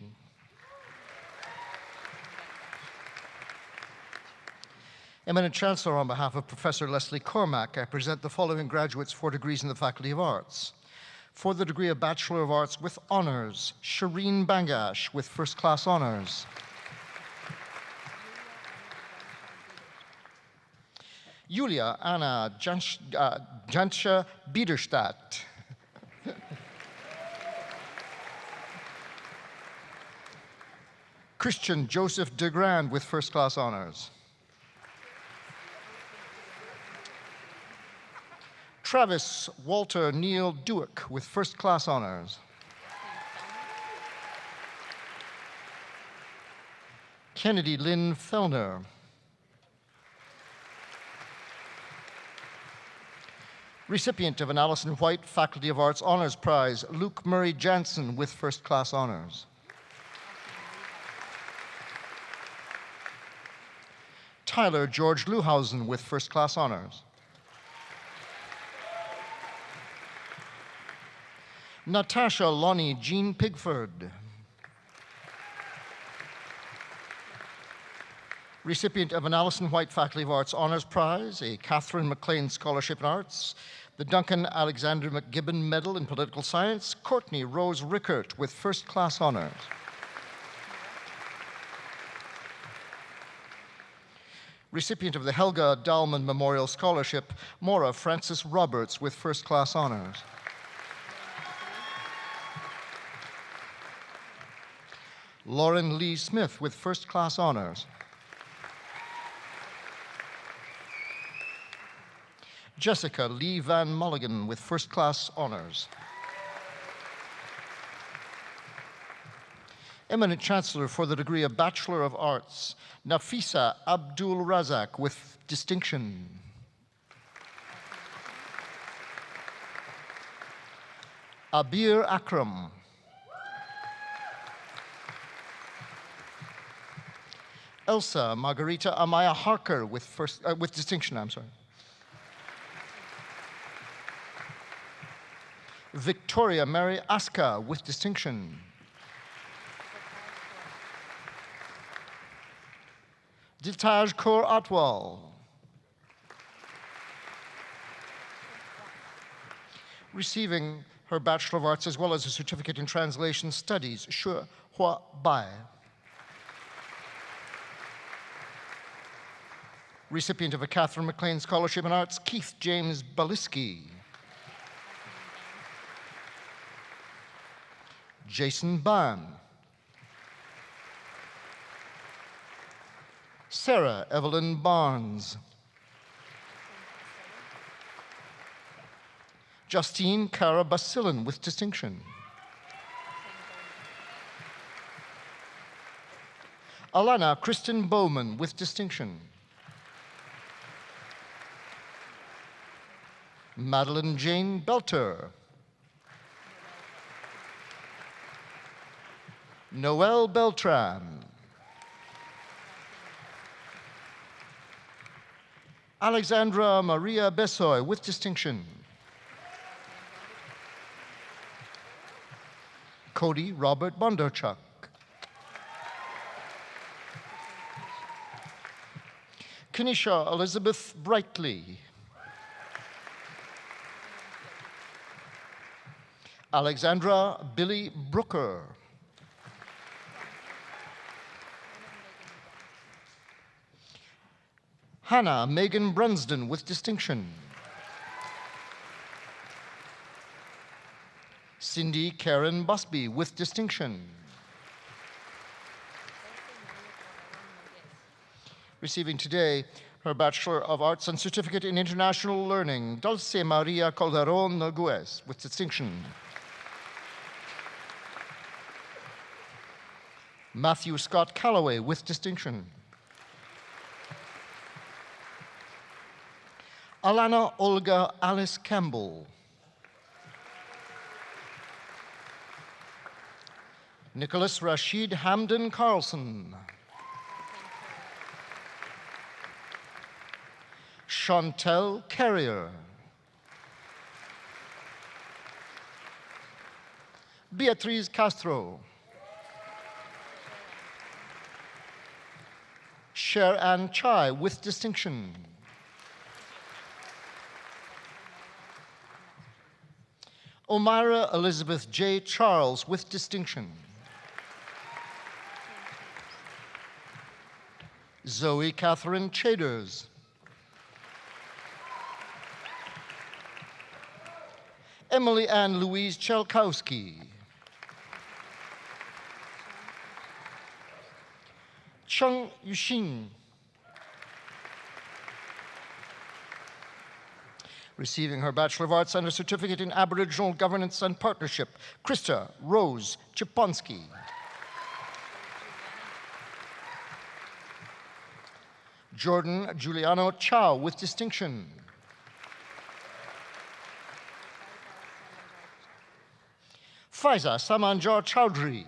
Eminent Chancellor, on behalf of Professor Leslie Cormack, I present the following graduates for degrees in the Faculty of Arts. For the degree of Bachelor of Arts with Honors, Shireen Bangash with First Class Honors. Julia Anna Janscha Biederstadt. Christian Joseph DeGrand with First Class Honors. Travis Walter Neil Duick with First Class Honors. Kennedy Lynn Fellner. Recipient of an Alison White Faculty of Arts Honors Prize, Luke Murray Jansen with First Class Honors. Tyler George Luhausen with First Class Honors. Natasha Lonnie Jean Pigford. Recipient of an Alison White Faculty of Arts Honours Prize, a Catherine MacLean Scholarship in Arts, the Duncan Alexander McGibbon Medal in Political Science, Courtney Rose Rickert with first-class honours. Recipient of the Helga Dahlman Memorial Scholarship, Maura Frances Roberts with first-class honours. Lauren Lee Smith with first-class honours. Jessica Lee Van Mulligan with first-class honours. Eminent Chancellor for the degree of Bachelor of Arts, Nafisa Abdul Razak with distinction. Abir Akram. Elsa Margarita Amaya Harker with distinction, I'm sorry. Victoria Mary Aska with distinction. Diltaj Kaur Atwal. Receiving her Bachelor of Arts as well as a certificate in translation studies, Shu Hua Bai. Recipient of a Catherine MacLean Scholarship in Arts, Keith James Baliski. Jason Ban. Sarah Evelyn Barnes. Justine Cara Basilin with distinction. Alana Kristen Bowman with distinction. Madeline Jane Belter. Noel Beltran. Alexandra Maria Besoy with distinction. Cody Robert Bondarchuk. Kenisha Elizabeth Brightly. Alexandra Billy Brooker. Hannah Megan Brunsden with distinction. Cindy Karen Busby with distinction. Receiving today her Bachelor of Arts and Certificate in International Learning, Dulce Maria Calderon Nogues with distinction. Matthew Scott Calloway with distinction. Alana Olga Alice Campbell. Nicholas Rashid Hamden Carlson. Chantel Carrier. Beatriz Castro. Sher Ann Chai with distinction. Omira Elizabeth J. Charles with distinction. Zoe Catherine Chaders. Emily Ann Louise Chelkowski. Chung Yuxin. Receiving her Bachelor of Arts and a Certificate in Aboriginal Governance and Partnership, Krista Rose Chiponsky. Jordan Giuliano Chow with distinction. Faiza Samanjar Chowdhury.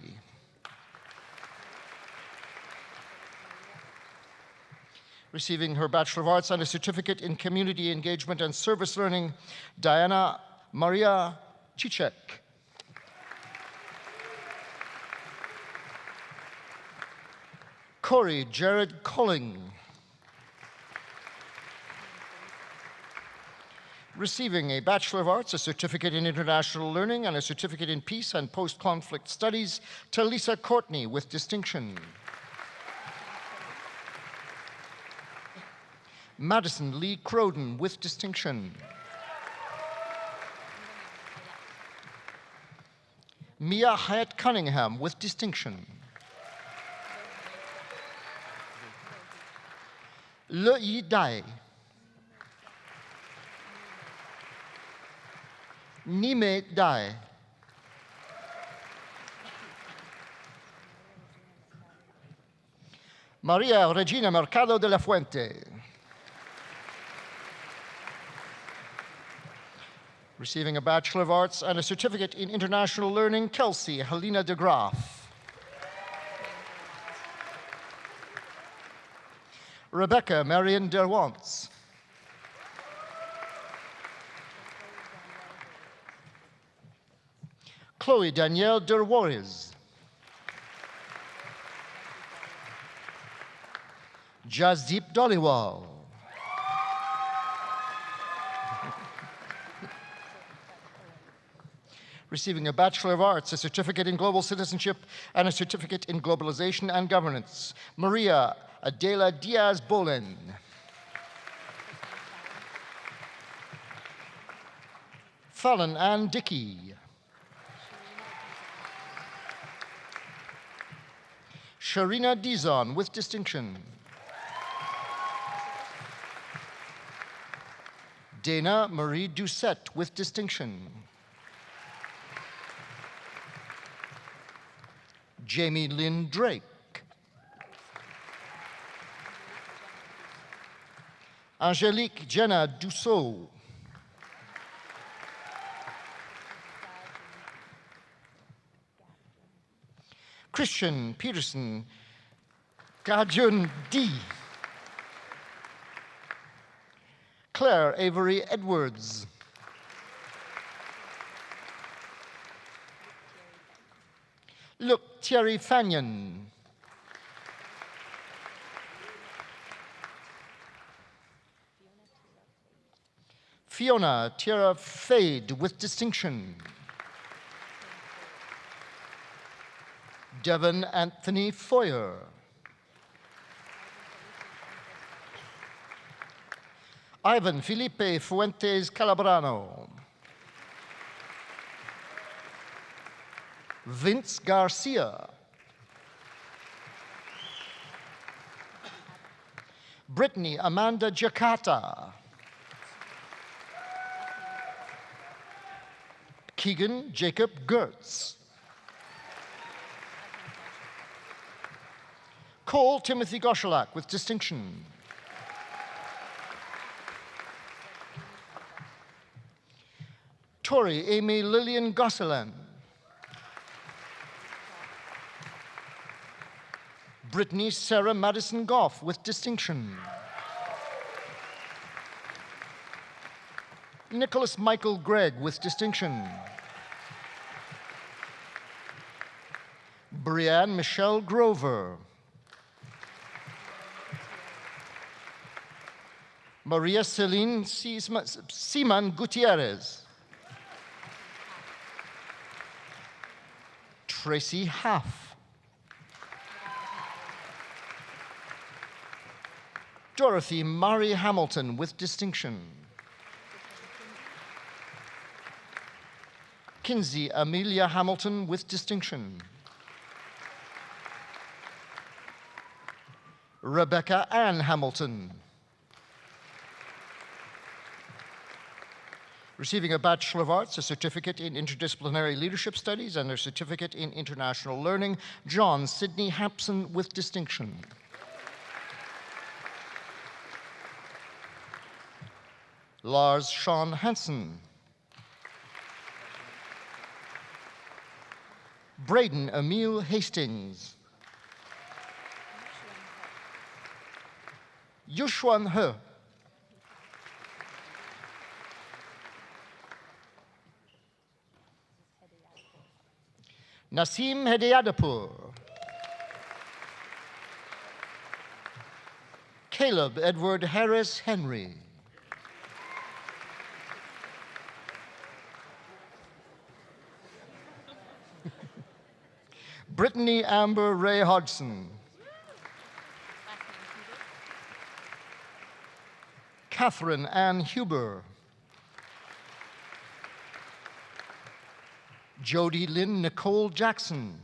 Receiving her Bachelor of Arts and a Certificate in Community Engagement and Service Learning, Diana Maria Chichek. Corey Jared Colling. Receiving a Bachelor of Arts, a Certificate in International Learning, and a Certificate in Peace and Post-Conflict Studies, Talisa Courtney with distinction. Madison Lee Croden with distinction. Mia Hyatt Cunningham with distinction. Le Yi Dai. Nime Dai. Maria Regina Mercado de la Fuente. Receiving a Bachelor of Arts and a Certificate in International Learning, Kelsey Helena de Graaf. Rebecca Marion Derwants. Chloe Danielle Derwariz. Jasdeep Dhaliwal. Receiving a Bachelor of Arts, a Certificate in Global Citizenship, and a Certificate in Globalization and Governance, Maria Adela Diaz-Bolen. Fallon Ann Dickey. Sharina Dizon with distinction. Dana Marie Doucette with distinction. Jamie Lynn Drake. Angelique Jenna Dussault. Christian Peterson Kajun D. Claire Avery Edwards. Luc Thierry Fagnon. Fiona Tierra Fade with distinction. Devon Anthony Foyer. Ivan Felipe Fuentes Calabrano. Vince Garcia. Brittany Amanda Jakarta. Keegan Jacob Gertz. Cole Timothy Goshelak with distinction. Tori Amy Lillian Gosselin. Brittany Sarah Madison Goff with distinction. Nicholas Michael Gregg with distinction. Brianne Michelle Grover. Maria Celine Seaman Gutierrez. Tracy Huff. Dorothy Murray Hamilton with distinction. Kinsey Amelia Hamilton with distinction. Rebecca Ann Hamilton. Receiving a Bachelor of Arts, a Certificate in Interdisciplinary Leadership Studies, and a Certificate in International Learning, John Sidney Hampson with distinction. Lars Sean Hansen. Braden Emil Hastings. Yushuan He. Nasim Hedayatpour. Caleb Edward Harris Henry. Brittany Amber Ray Hodgson. Catherine Ann Huber. Jody Lynn Nicole Jackson.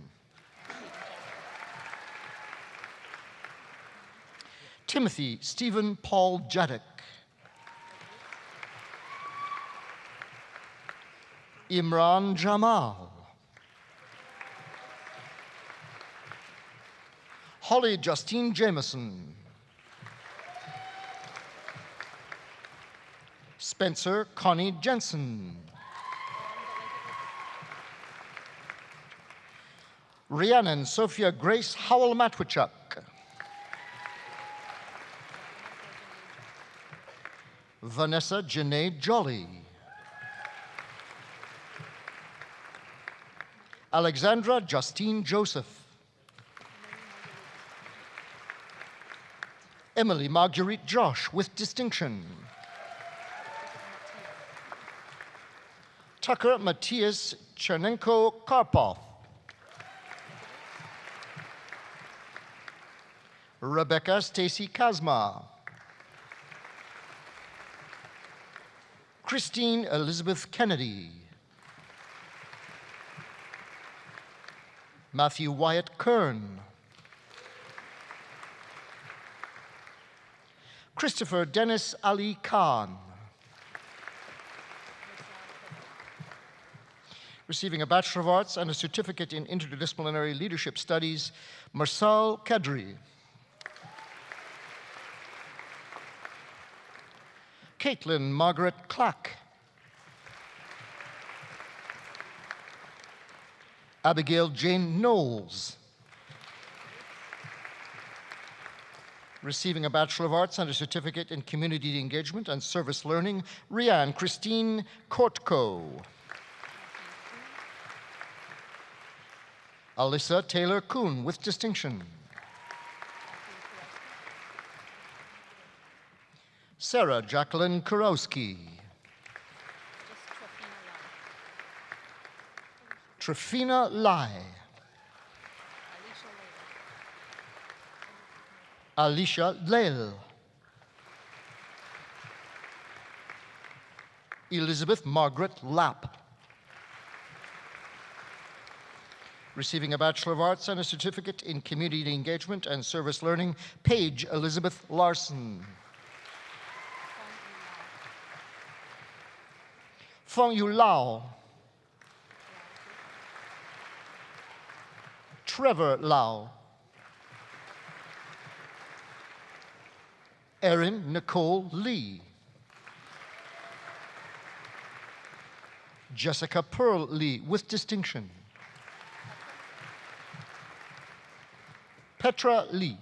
Timothy Stephen Paul Jadek. Imran Jamal. Holly Justine Jameson. Spencer Connie Jensen. Rhiannon Sophia Grace Howell Matwichuk. Vanessa Janae Jolly. Alexandra Justine Joseph. Emily Marguerite Josh with distinction. Tucker Matthias Chernenko Karpov. Rebecca Stacy Kazma. Christine Elizabeth Kennedy. Matthew Wyatt Kern. Christopher Dennis Ali Khan. Receiving a Bachelor of Arts and a Certificate in Interdisciplinary Leadership Studies, Marsal Kadri. Caitlin Margaret Clack. Abigail Jane Knowles. Receiving a Bachelor of Arts and a Certificate in Community Engagement and Service Learning, Rianne Christine Kortko. Alyssa Taylor Kuhn with distinction. Sarah Jacqueline Kurowski. Trifina Lai. Alicia Leil. Elizabeth Margaret Lapp. Receiving a Bachelor of Arts and a Certificate in Community Engagement and Service Learning, Paige Elizabeth Larson. Feng Yu Lao. Trevor Lau. Erin Nicole Lee. Jessica Pearl Lee with distinction. Petra Lee.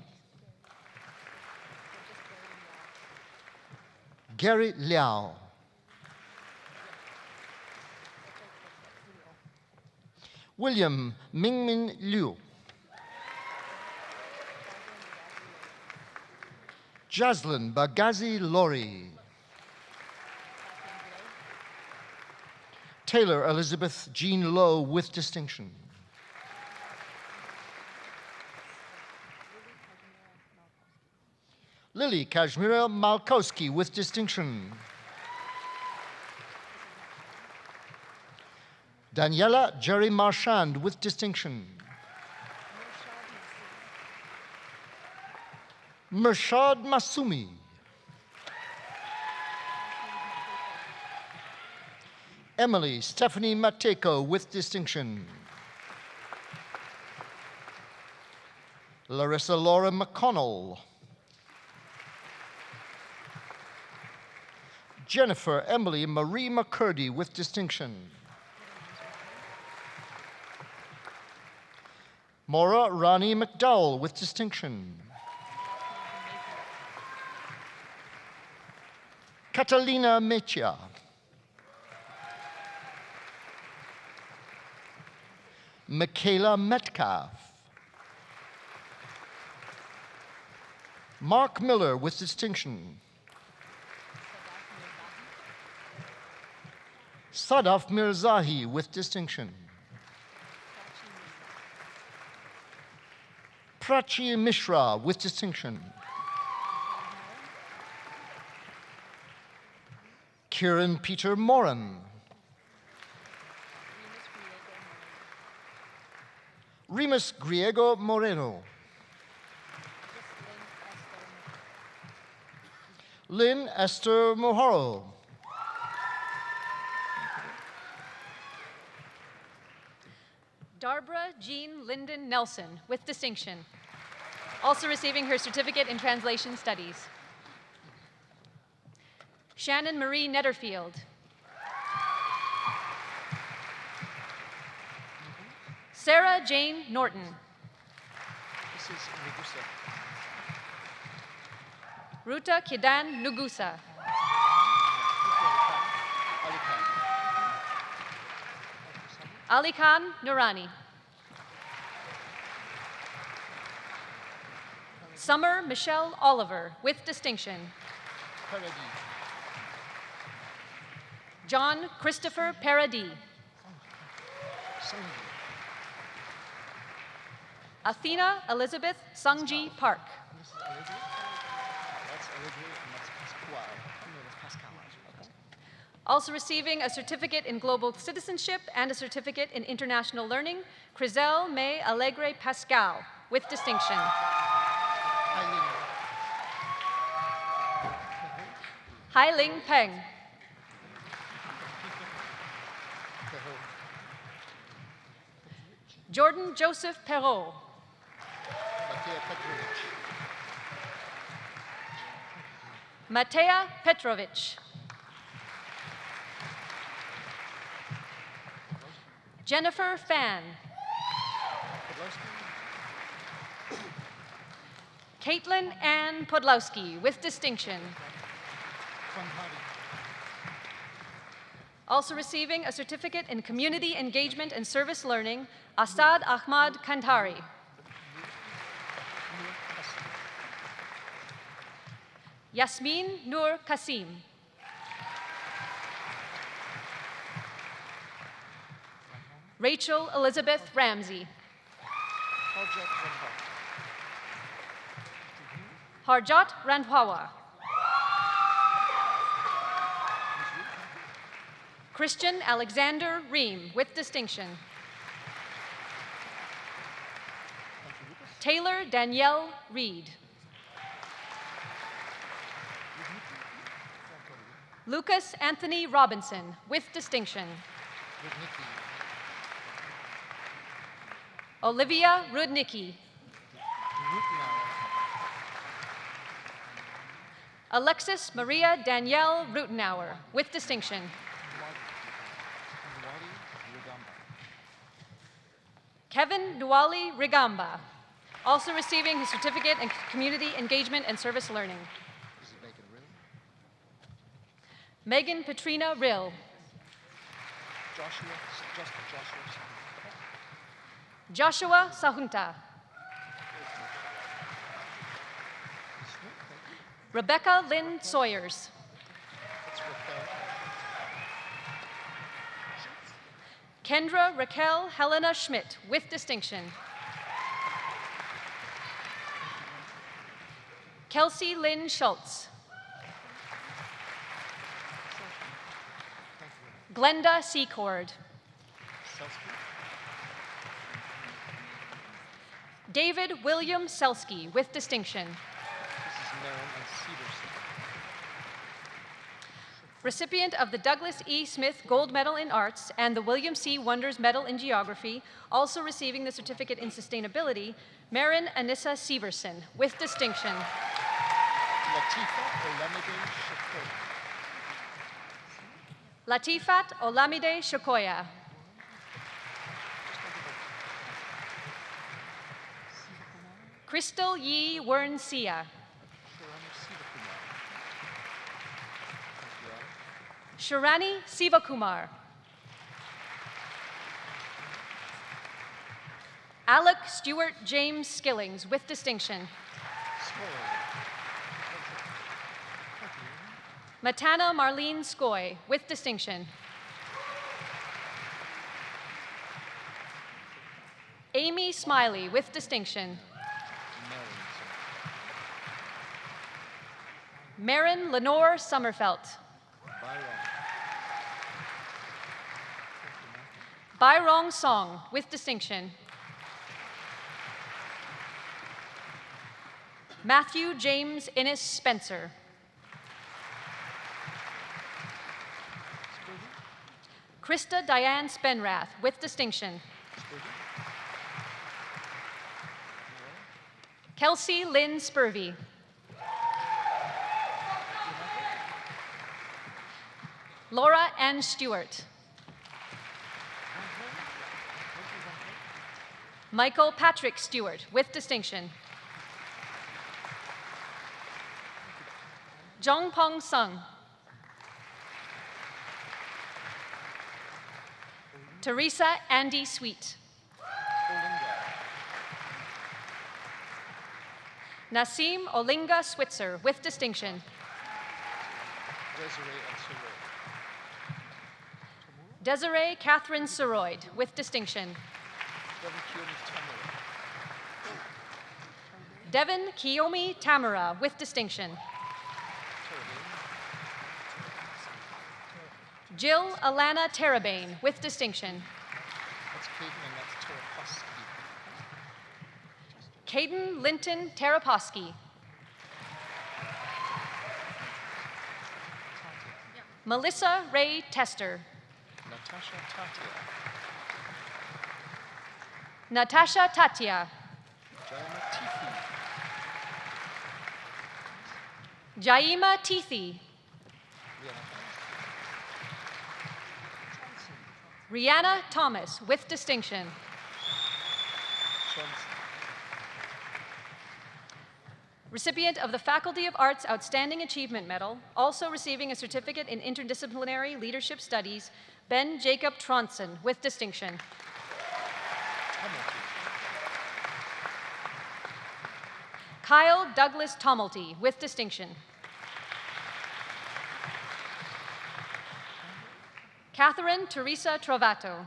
Gary Liao. William Mingmin Liu. Jaslyn Bagazi Lori. Taylor Elizabeth Jean Lowe with distinction. Lily Kashmira Malkowski with distinction. Daniela Jerry Marchand with distinction. Mershad Masumi. Emily Stephanie Mateko with distinction. Larissa Laura McConnell. Jennifer Emily Marie McCurdy with distinction. Maura Rani McDowell with distinction. Catalina Mechia. Michaela Metcalf. Mark Miller with distinction. Sadaf Mirzahi with distinction. Prachi Mishra with distinction. Kieran Peter Moran. Remus Griego Moreno. Lynn Esther Mohoro. Darbra Jean Linden Nelson with distinction. Also receiving her certificate in translation studies. Shannon Marie Netterfield. Sarah Jane Norton. Ruta Kidan Nugusa. Ali Khan Nurani. Summer Michelle Oliver with distinction. John Christopher Paradis. Athena Elizabeth Sungji Park. Also receiving a certificate in global citizenship and a certificate in international learning, Crizel May Alegre Pascal with distinction. Hai Ling Peng. Jordan Joseph Perrault. Matea Petrovich. Jennifer Fan. Caitlin Ann Podlowski with distinction. Also receiving a certificate in community engagement and service learning, Asad Ahmad Kandhari. Yasmin Nur Kasim. Rachel Elizabeth Ramsey. Harjot Randhawa. Christian Alexander Ream with distinction. Taylor Danielle Reed. Lucas Anthony Robinson with distinction. Olivia Rudnicki. Alexis Maria Danielle Rutenauer with distinction. Kevin Nuwali Rigamba, also receiving his certificate in community engagement and service learning. Megan Petrina Rill. Joshua Sahunta. Rebecca Lynn Sawyers. Kendra Raquel Helena Schmidt with distinction. Kelsey Lynn Schultz. Glenda Secord. David William Selsky with distinction. Recipient of the Douglas E. Smith Gold Medal in Arts and the William C. Wonders Medal in Geography, also receiving the Certificate in Sustainability, Marin Anissa Severson with distinction. Latifat Olamide Shokoya. Crystal Yi Wern Sia. Sharani Sivakumar. Alec Stewart James Skillings with distinction. Matana Marlene Skoy, with distinction. Amy Smiley, with distinction. Marin Lenore Sommerfelt. Bairong Song, with distinction. Matthew James Innes Spencer. Krista Diane Spenrath, with distinction. Kelsey Lynn Spurvey. Laura Ann Stewart. Michael Patrick Stewart, with distinction. Jongpong Sung. Teresa Andy Sweet. Nasim Olinga Switzer, with distinction. Desiree Catherine Seroid, with distinction. Devin Kiyomi Tamara, with distinction. Jill Alana Terabane, with distinction. Caden Linton Taraposky. Melissa Ray Tester. Natasha Tatia. Jaima Tithi. Rihanna Thomas, with distinction. Recipient of the Faculty of Arts Outstanding Achievement Medal, also receiving a certificate in interdisciplinary leadership studies, Ben Jacob Tronson, with distinction. Kyle Douglas Tommelty, with distinction. Catherine Teresa Trovato.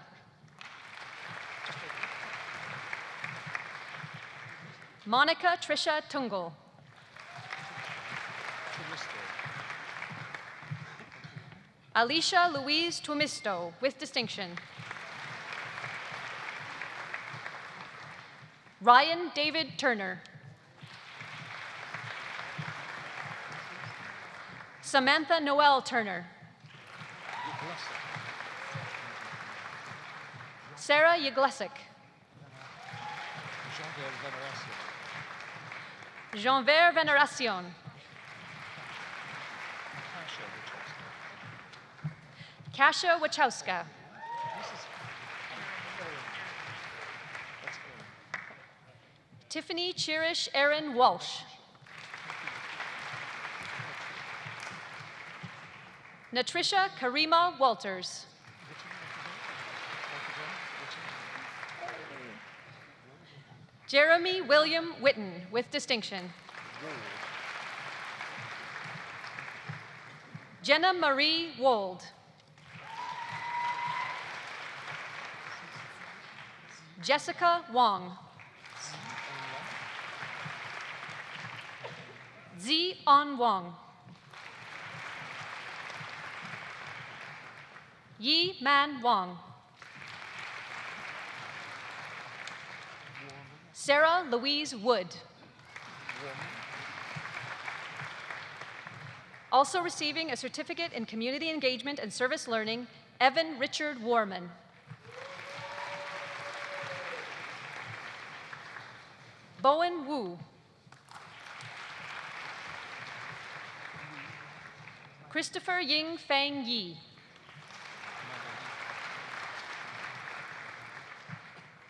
Monica Trisha Tungal. Alicia Louise Tumisto, with distinction. Ryan David Turner. Samantha Noel Turner. Sarah Yaglesic. Jean-Vert Veneracion. Kasia Wachowska. Tiffany Chirish Erin Walsh. Natrisha Karima Walters. Jeremy William Witten, with distinction. Jenna Marie Wold. Jessica Wong. Zi On Wong. Yi Man Wong. Sarah Louise Wood. Also receiving a certificate in community engagement and service learning, Evan Richard Warman. Bowen Wu. Christopher Ying Fang Yi.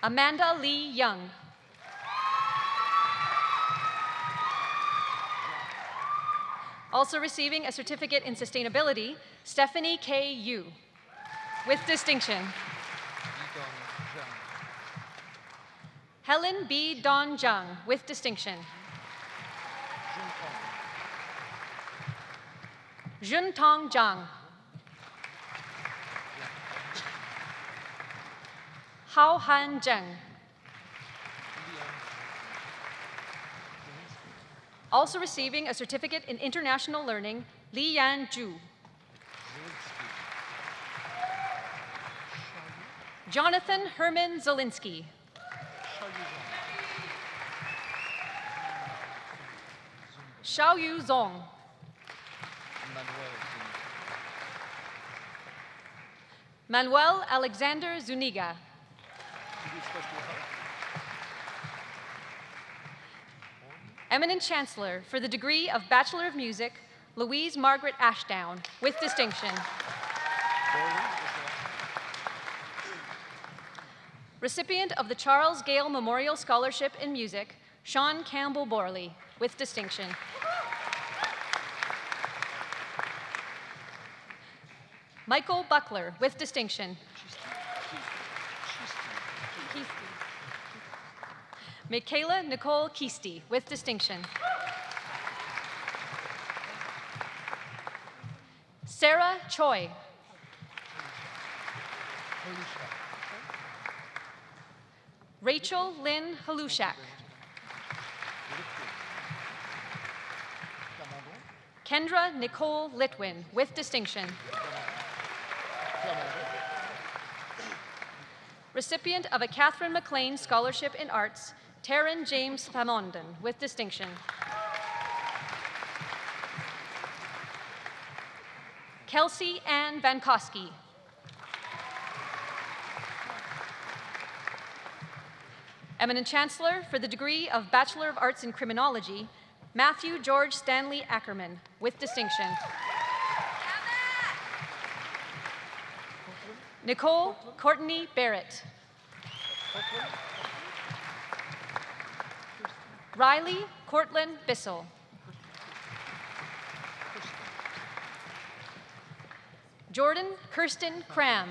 Amanda Lee Young. Also receiving a certificate in sustainability, Stephanie K. Yu, with distinction. Helen B. Don Jung, with distinction. Juntong Zhang. Hao Han Zheng. Also receiving a certificate in international learning, Li Yan Zhu. Jonathan Herman Zielinski. Xiaoyu Zong. Manuel Alexander Zuniga. Eminent Chancellor for the degree of Bachelor of Music, Louise Margaret Ashdown, with distinction. Recipient of the Charles Gale Memorial Scholarship in Music, Sean Campbell Borley, with distinction. Michael Buckler, with distinction. Michaela Nicole Kiesty, with distinction. Sarah Choi. Rachel Lynn Halushak. Kendra Nicole Litwin, with distinction. Recipient of a Catherine McLean Scholarship in Arts, Taryn James Thamondon, with distinction. Kelsey Ann Vankowski. Eminent Chancellor for the degree of Bachelor of Arts in Criminology, Matthew George Stanley Ackerman, with distinction. Nicole Courtney Barrett. Riley Cortland Bissell. Jordan Kirsten Cram.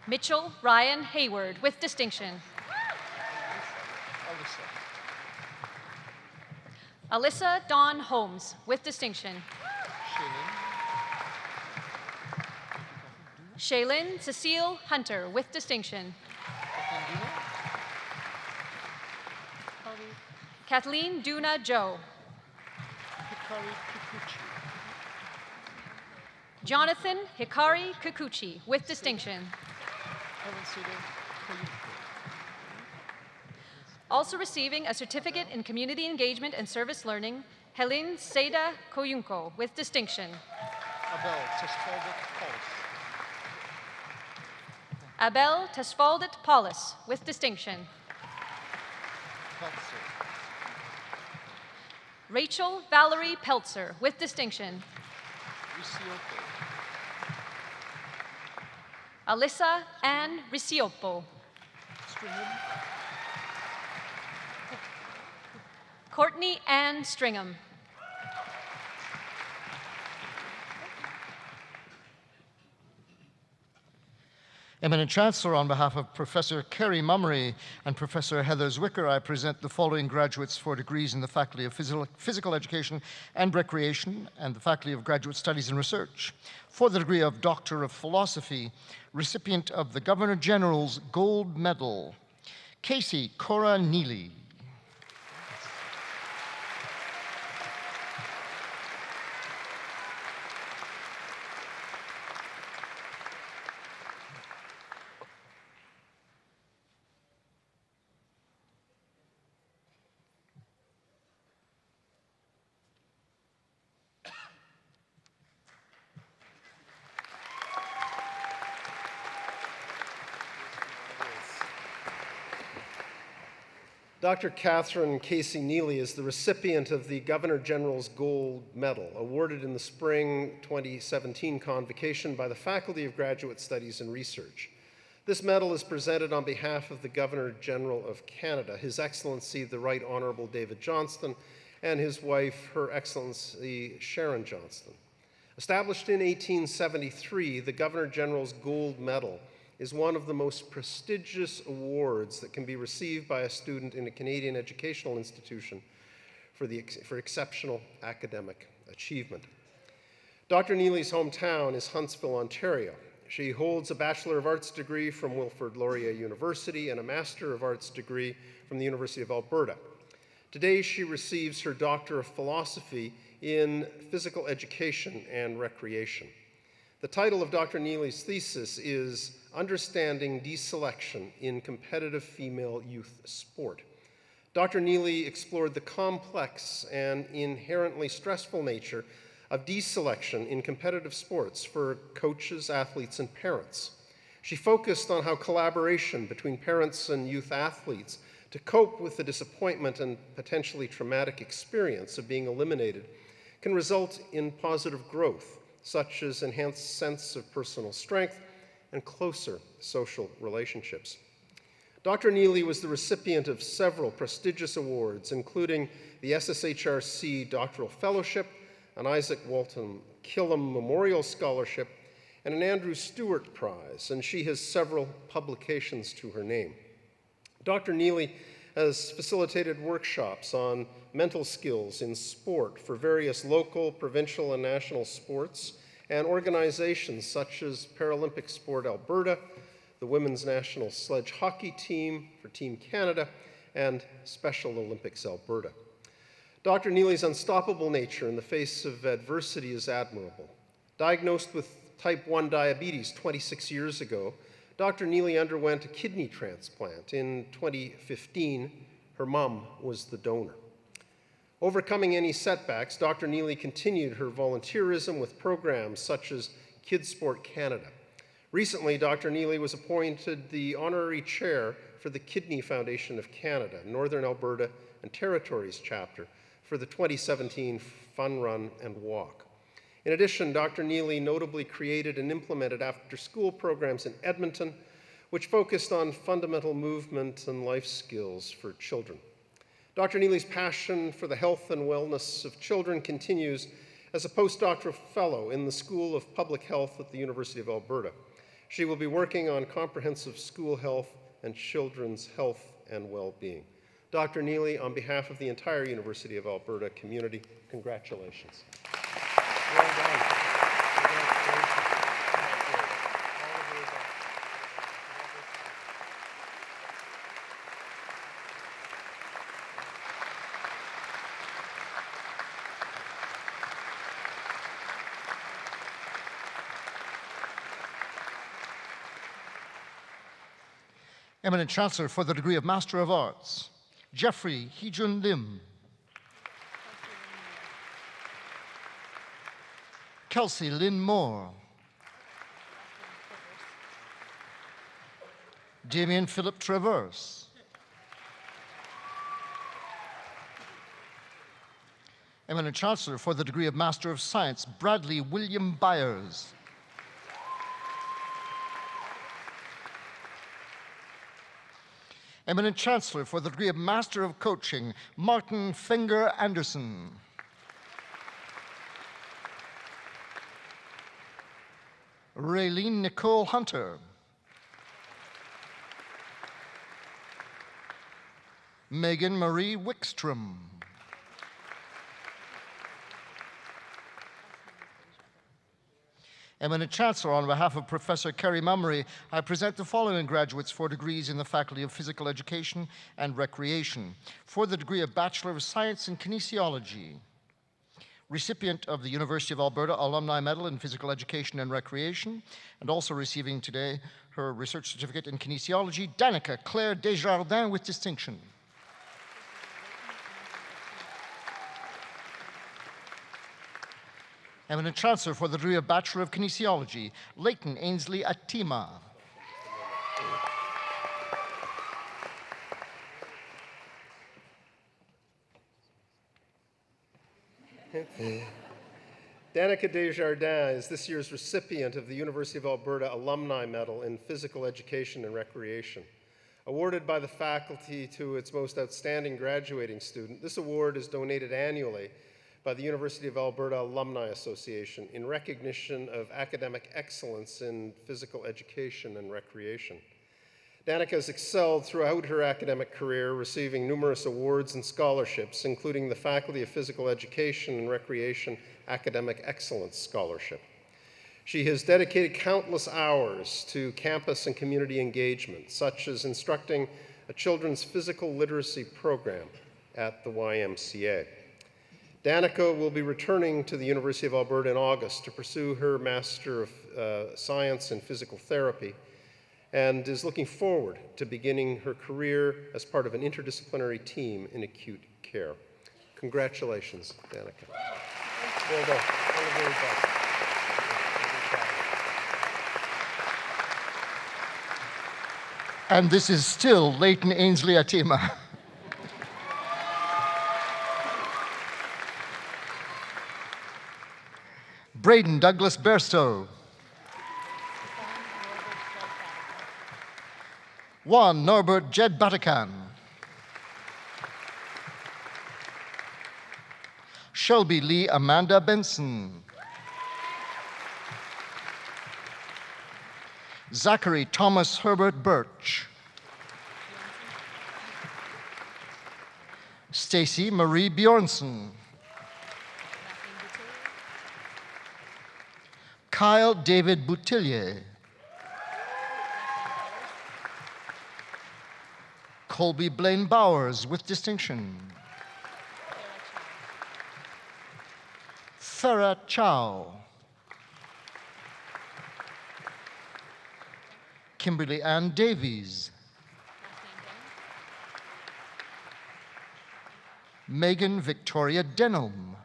Mitchell Ryan Hayward, with distinction. Alyssa Dawn Holmes, with distinction. Shaylin Cecile Hunter, with distinction. Kathleen Duna Joe. Jonathan Hikari Kikuchi, with distinction. Also receiving a certificate in community engagement and service learning, Helene Seda Koyunko, with distinction. Abel Tesfaldet Paulus, with distinction. Rachel Valerie Peltzer, with distinction. Alyssa Ann Risiopo. Courtney Ann Stringham. Eminent Chancellor, on behalf of Professor Kerry Mummery and Professor Heather Zwicker, I present the following graduates for degrees in the Faculty of Physical Education and Recreation and the Faculty of Graduate Studies and Research. For the degree of Doctor of Philosophy, recipient of the Governor-General's Gold Medal, Casey Cora Neely. Dr. Catherine Casey Neely is the recipient of the Governor General's Gold Medal, awarded in the spring 2017 Convocation by the Faculty of Graduate Studies and Research. This medal is presented on behalf of the Governor General of Canada, His Excellency the Right Honorable David Johnston, and his wife, Her Excellency Sharon Johnston. Established in 1873, the Governor General's Gold Medal is one of the most prestigious awards that can be received by a student in a Canadian educational institution for exceptional academic achievement. Dr. Neely's hometown is Huntsville, Ontario. She holds a Bachelor of Arts degree from Wilfrid Laurier University and a Master of Arts degree from the University of Alberta. Today, she receives her Doctor of Philosophy in Physical Education and Recreation. The title of Dr. Neely's thesis is Understanding Deselection in Competitive Female Youth Sport. Dr. Neely explored the complex and inherently stressful nature of deselection in competitive sports for coaches, athletes, and parents. She focused on how collaboration between parents and youth athletes to cope with the disappointment and potentially traumatic experience of being eliminated can result in positive growth, such as enhanced sense of personal strength and closer social relationships. Dr. Neely was the recipient of several prestigious awards, including the SSHRC Doctoral Fellowship, an Isaac Walton Killam Memorial Scholarship, and an Andrew Stewart Prize, and she has several publications to her name. Dr. Neely has facilitated workshops on mental skills in sport for various local, provincial, and national sports, and organizations such as Paralympic Sport Alberta, the Women's National Sledge Hockey Team for Team Canada, and Special Olympics Alberta. Dr. Neely's unstoppable nature in the face of adversity is admirable. Diagnosed with type 1 diabetes 26 years ago, Dr. Neely underwent a kidney transplant. In 2015, her mom was the donor. Overcoming any setbacks, Dr. Neely continued her volunteerism with programs such as Kids Sport Canada. Recently, Dr. Neely was appointed the Honorary Chair for the Kidney Foundation of Canada, Northern Alberta and Territories Chapter, for the 2017 Fun Run and Walk. In addition, Dr. Neely notably created and implemented after-school programs in Edmonton, which focused on fundamental movement and life skills for children. Dr. Neely's passion for the health and wellness of children continues as a postdoctoral fellow in the School of Public Health at the University of Alberta. She will be working on comprehensive school health and children's health and well-being. Dr. Neely, on behalf of the entire University of Alberta community, congratulations. Well done. Eminent Chancellor for the degree of Master of Arts, Jeffrey Heejun Lim. Kelsey Lynn Moore. Damien Philip Traverse. Eminent Chancellor for the degree of Master of Science, Bradley William Byers. Eminent Chancellor for the degree of Master of Coaching, Martin Finger Anderson. Raylene Nicole Hunter. Megan Marie Wickstrom. Eminent Chancellor, on behalf of Professor Kerry Mummery, I present the following graduates for degrees in the Faculty of Physical Education and Recreation. For the degree of Bachelor of Science in Kinesiology, recipient of the University of Alberta Alumni Medal in Physical Education and Recreation, and also receiving today her research certificate in kinesiology, Danica Claire Desjardins with distinction. Eminent Chancellor for the degree of Bachelor of Kinesiology, Leighton Ainsley Atima. Danica Desjardins is this year's recipient of the University of Alberta Alumni Medal in Physical Education and Recreation. Awarded by the faculty to its most outstanding graduating student, this award is donated annually by the University of Alberta Alumni Association in recognition of academic excellence in physical education and recreation. Danica has excelled throughout her academic career, receiving numerous awards and scholarships, including the Faculty of Physical Education and Recreation Academic Excellence Scholarship. She has dedicated countless hours to campus and community engagement, such as instructing a children's physical literacy program at the YMCA. Danica will be returning to the University of Alberta in August to pursue her Master of Science in Physical Therapy, and is looking forward to beginning her career as part of an interdisciplinary team in acute care. Congratulations, Danica. Well done. All the very best. And this is still Leighton Ainsley Atima. Braden Douglas Berstow. Juan Norbert Jed Batacan. Shelby Lee Amanda Benson. Zachary Thomas Herbert Birch. Stacy Marie Bjornson. Kyle David Boutillier. Colby Blaine Bowers with distinction. Farah Chow. Kimberly Ann Davies. Megan Victoria Denham.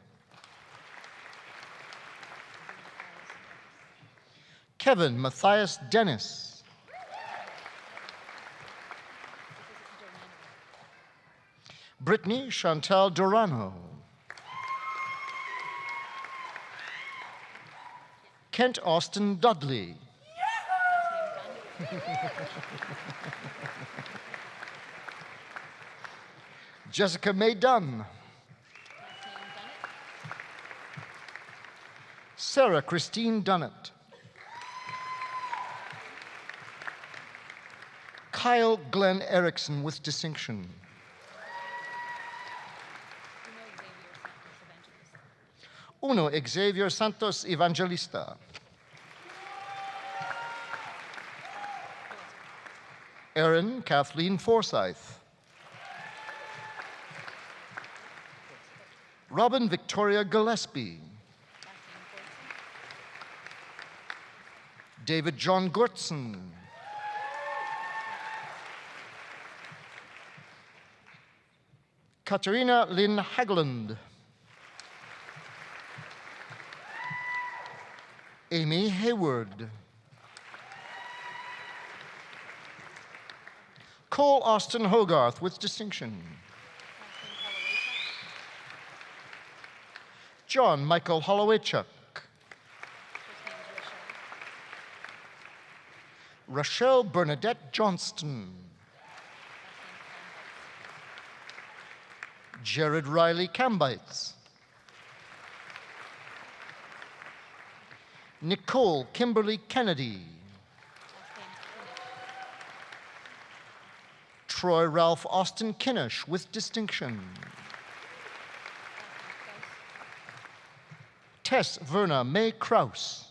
Kevin Matthias Dennis. Brittany Chantal Dorano. Kent Austin Dudley. Jessica May Dunn. Sarah Christine Dunnett. Kyle Glenn Erickson with distinction. Uno Xavier Santos Evangelista. Erin Kathleen Forsyth. Robin Victoria Gillespie. David John Gurtson. Katarina Lynn Hageland. Amy Hayward. Cole Austin Hogarth with distinction. John Michael Hollowaychuk. Rochelle Bernadette Johnston. Jared Riley Cambites. Nicole Kimberly Kennedy. Troy Ralph Austin Kinnish with distinction. Tess Verna May Kraus.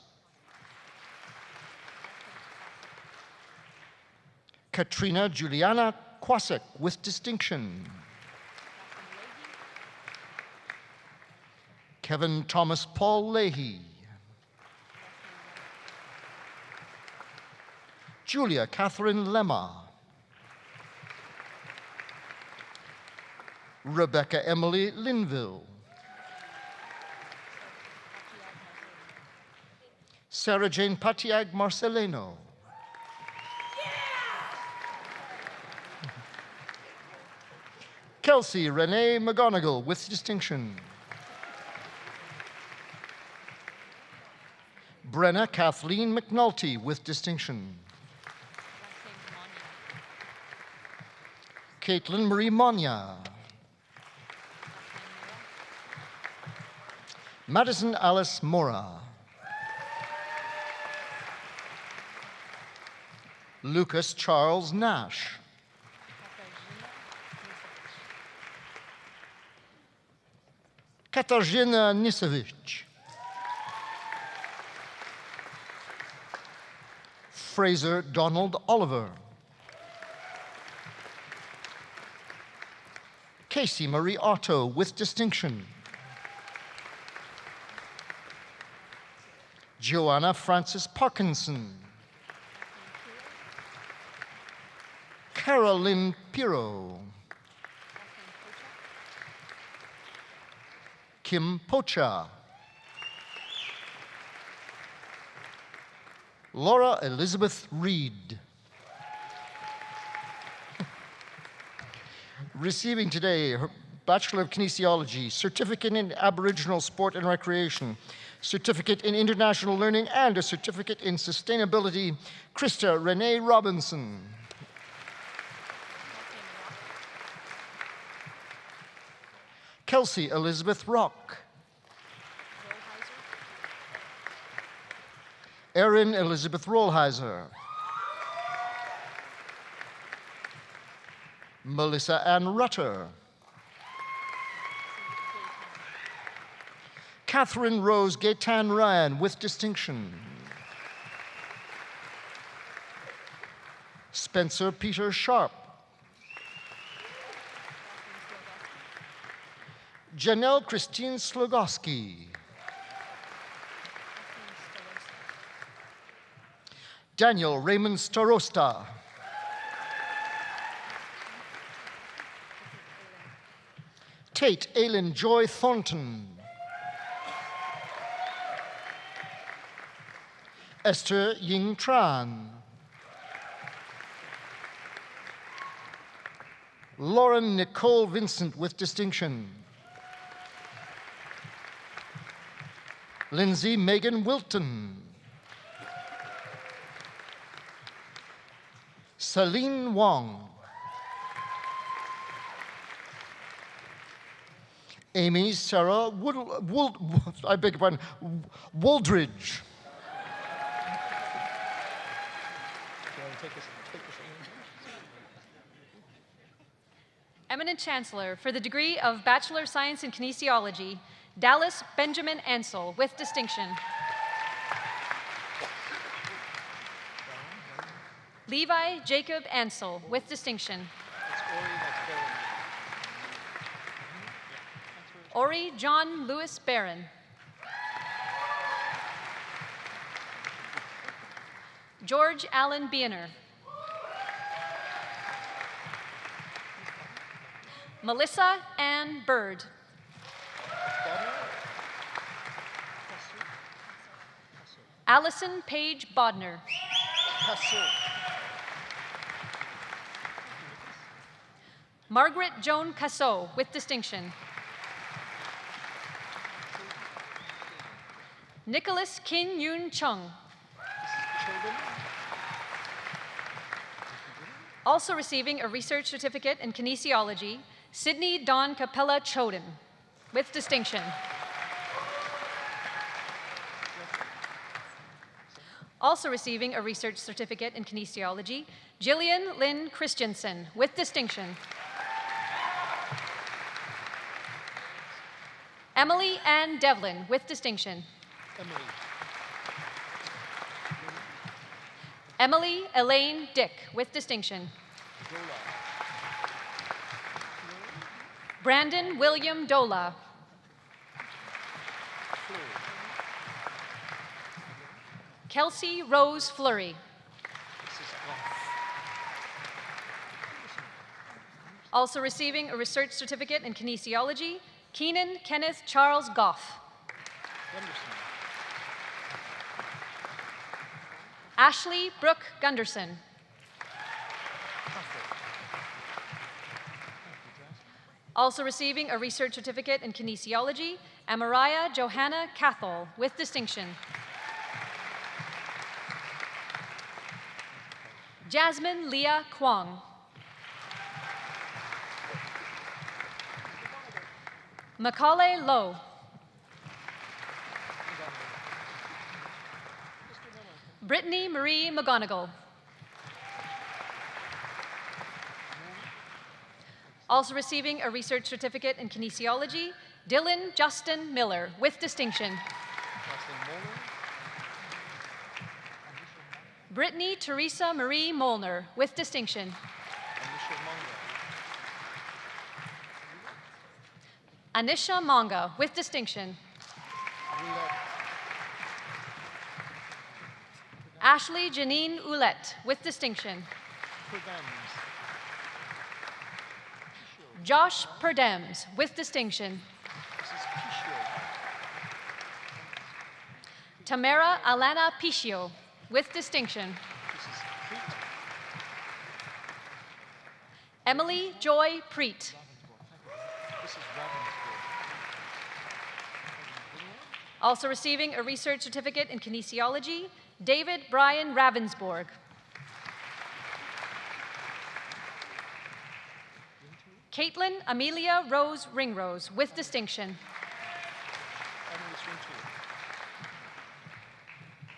Katrina Juliana Kwasek with distinction. Kevin Thomas Paul Leahy. Julia Catherine Lemma. Rebecca Emily Linville. Sarah Jane Patiag Marceleno. Kelsey Renee McGonigal with distinction. Brenna Kathleen McNulty with distinction. Caitlin Marie Monya. Madison Alice Mora. Lucas Charles Nash. Katarzyna Nisevich. Fraser Donald Oliver. Casey Marie Otto with distinction. Joanna Frances Parkinson. Carolyn Piro. Kim Pocha. Laura Elizabeth Reed. Receiving today her Bachelor of Kinesiology, Certificate in Aboriginal Sport and Recreation, Certificate in International Learning, and a Certificate in Sustainability, Krista Renee Robinson. Kelsey Elizabeth Rock. Erin Elizabeth Rollheiser. Melissa Ann Rutter. Catherine Rose Gaetan Ryan with distinction. Spencer Peter Sharp. Janelle Christine Slugowski. Daniel Raymond Starosta. Tate Aileen Joy Thornton. Esther Ying Tran. Lauren Nicole Vincent with distinction. Lindsay Megan Wilton. Celine Wong. Amy Sarah Wooldridge. Eminent Chancellor, for the degree of Bachelor of Science in Kinesiology, Dallas Benjamin Ansel with distinction. Levi Jacob Ansel with distinction. Ori John Lewis Barron. George Allen Biener. Melissa Ann Bird. Allison Page Bodner. Margaret Joan Cassot with distinction. Nicholas Kin Yoon Chung. Also receiving a research certificate in kinesiology, Sydney Dawn Capella Choden with distinction. Also receiving a research certificate in kinesiology, Jillian Lynn Christensen with distinction. Emily Ann Devlin with distinction. Emily Elaine Dick with distinction. Brandon William Dola. Kelsey Rose Fleury. Also receiving a research certificate in kinesiology, Keenan Kenneth Charles Goff. Ashley Brooke Gunderson. Also receiving a research certificate in kinesiology, Amariah Johanna Cathol with distinction. Jasmine Leah Kwong. Macaulay Lowe. Brittany Marie McGonigal. Also receiving a research certificate in kinesiology, Dylan Justin Miller, with distinction. Brittany Teresa Marie Molnar, with distinction. Anisha Manga, with distinction. Ashley Janine Ouellette, with distinction. Josh Perdems, with distinction. Tamara Alana Pichio, with distinction. Emily Joy Preet. Also receiving a research certificate in kinesiology, David Brian Ravensborg. Caitlin Amelia Rose Ringrose, with distinction.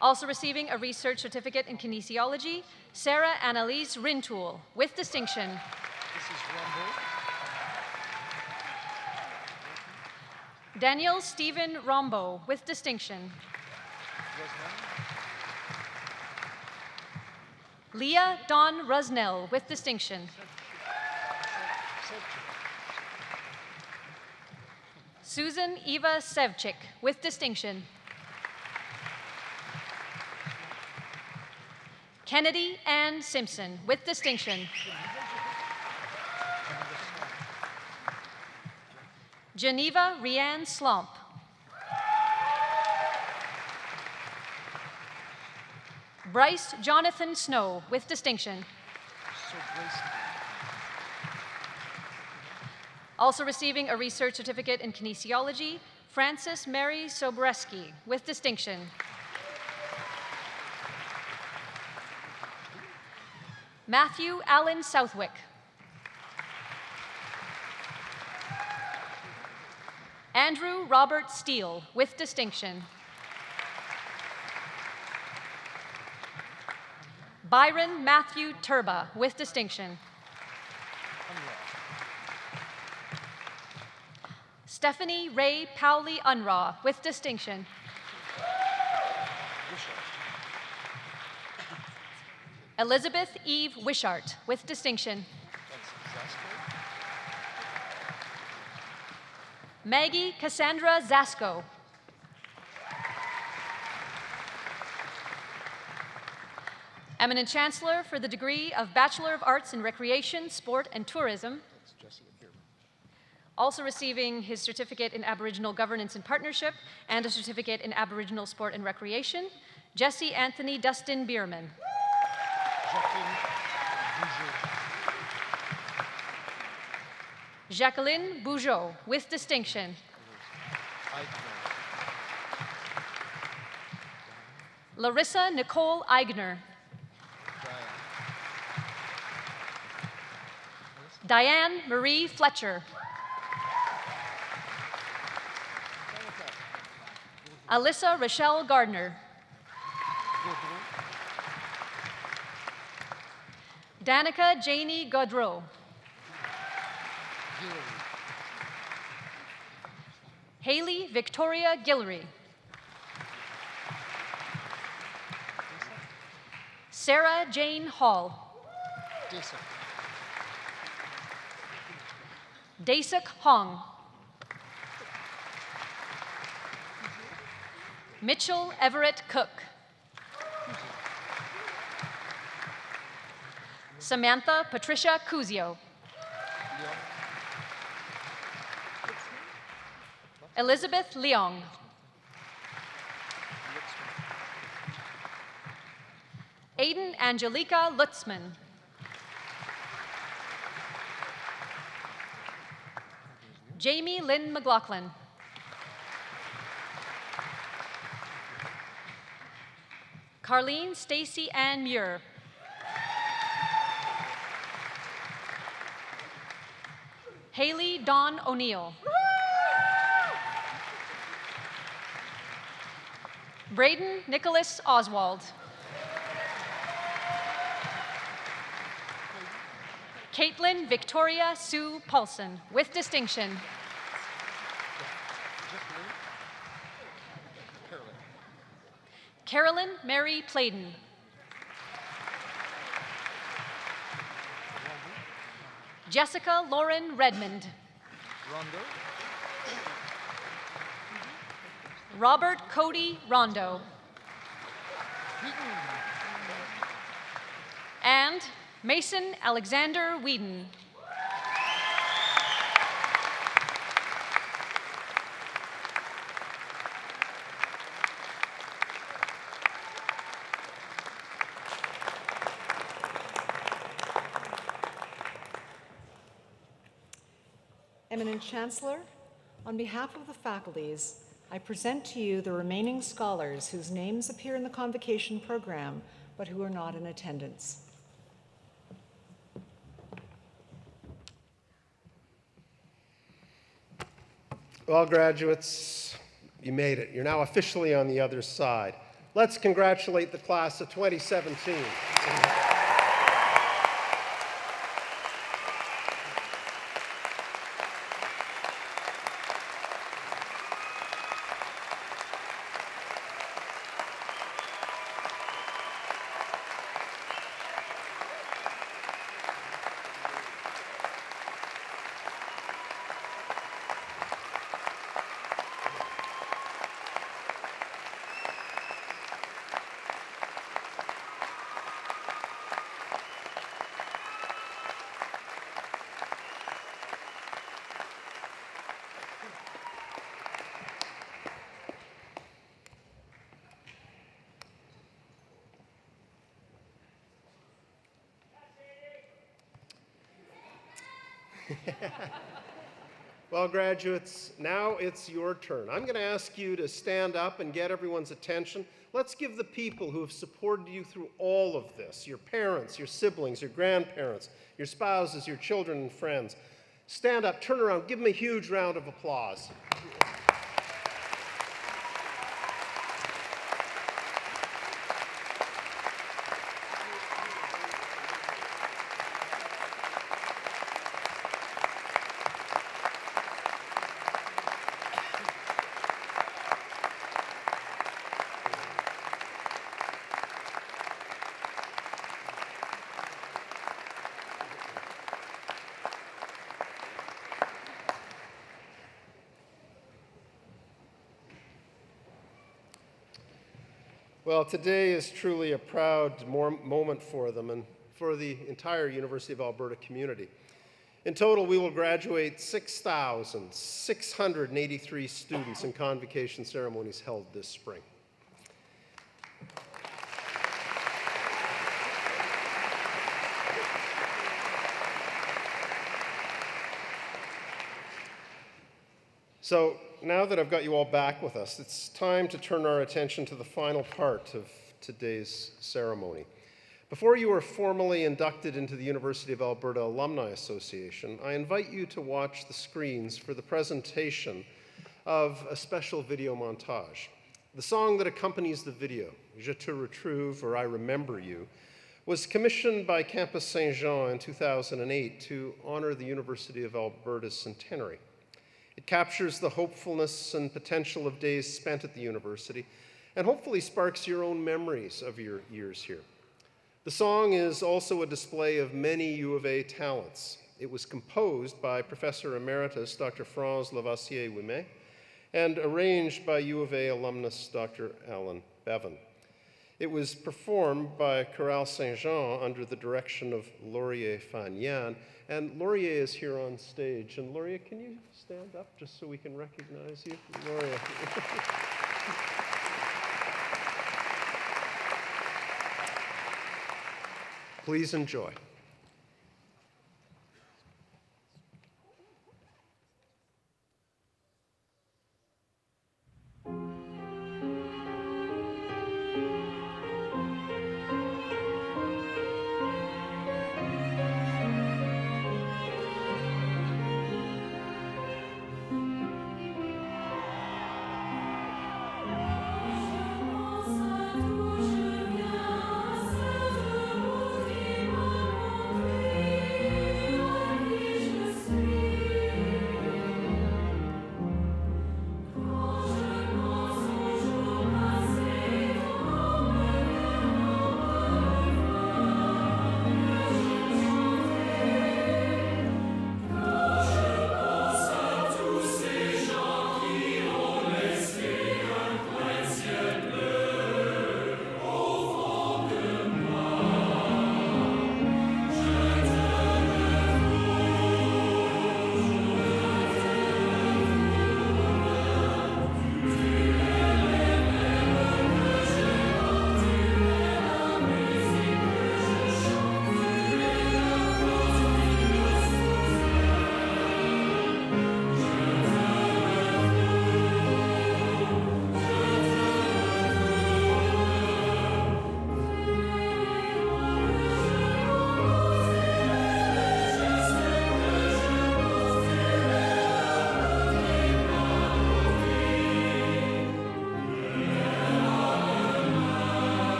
Also receiving a research certificate in kinesiology, Sarah Annalise Rintoul, with distinction. Daniel Stephen Rombo, with distinction. Leah Dawn Rusnell, with distinction. Susan Eva Sevchik, with distinction. Kennedy Ann Simpson, with distinction. Geneva Rianne Slomp. Bryce Jonathan Snow, with distinction. Also receiving a research certificate in kinesiology, Frances Mary Sobreski, with distinction. Matthew Allen Southwick. Andrew Robert Steele, with distinction. Byron Matthew Turba, with distinction. Stephanie Ray Powley Unraw, with distinction. Elizabeth Eve Wishart, with distinction. Maggie Cassandra Zasko. Eminent Chancellor for the degree of Bachelor of Arts in Recreation, Sport, and Tourism. Also receiving his certificate in Aboriginal Governance and Partnership and a certificate in Aboriginal Sport and Recreation, Jesse Anthony Dustin Bierman. Jacqueline Bougeot, with distinction. Larissa Nicole Eigner. Diane Marie Fletcher. Alyssa Rochelle Gardner. Danica Janie Godreau. Haley Victoria Guillory. Sarah Jane Hall. Dasuk Hong. Mitchell Everett Cook. Samantha Patricia Cusio. Elizabeth Leong. Aiden Angelica Lutzman. Jamie Lynn McLaughlin. Carlene Stacy Ann Muir. Haley Dawn O'Neill. Braden Nicholas Oswald. Caitlin Victoria Sue Paulson, with distinction. Carolyn Mary Playden. Jessica Lauren Redmond. Robert Cody Rondo. And Mason Alexander Whedon. Eminent Chancellor, on behalf of the faculties, I present to you the remaining scholars whose names appear in the Convocation program, but who are not in attendance. Well, graduates, you made it. You're now officially on the other side. Let's congratulate the class of 2017. Well, graduates, now it's your turn. I'm going to ask you to stand up and get everyone's attention. Let's give the people who have supported you through all of this, your parents, your siblings, your grandparents, your spouses, your children and friends. Stand up, turn around, give them a huge round of applause. Well, today is truly a proud moment for them and for the entire University of Alberta community. In total, we will graduate 6,683 students in convocation ceremonies held this spring. So now that I've got you all back with us, it's time to turn our attention to the final part of today's ceremony. Before you are formally inducted into the University of Alberta Alumni Association, I invite you to watch the screens for the presentation of a special video montage. The song that accompanies the video, Je te retrouve, or I Remember You, was commissioned by Campus Saint-Jean in 2008 to honor the University of Alberta's centenary. It captures the hopefulness and potential of days spent at the university and hopefully sparks your own memories of your years here. The song is also a display of many U of A talents. It was composed by Professor Emeritus Dr. Franz Lavoisier-Ouimet and arranged by U of A alumnus Dr. Alan Bevan. It was performed by Chorale Saint-Jean under the direction of Laurier Fagnan, and Laurier is here on stage. And Laurier, can you stand up just so we can recognize you? Laurier. Please enjoy. Thank you.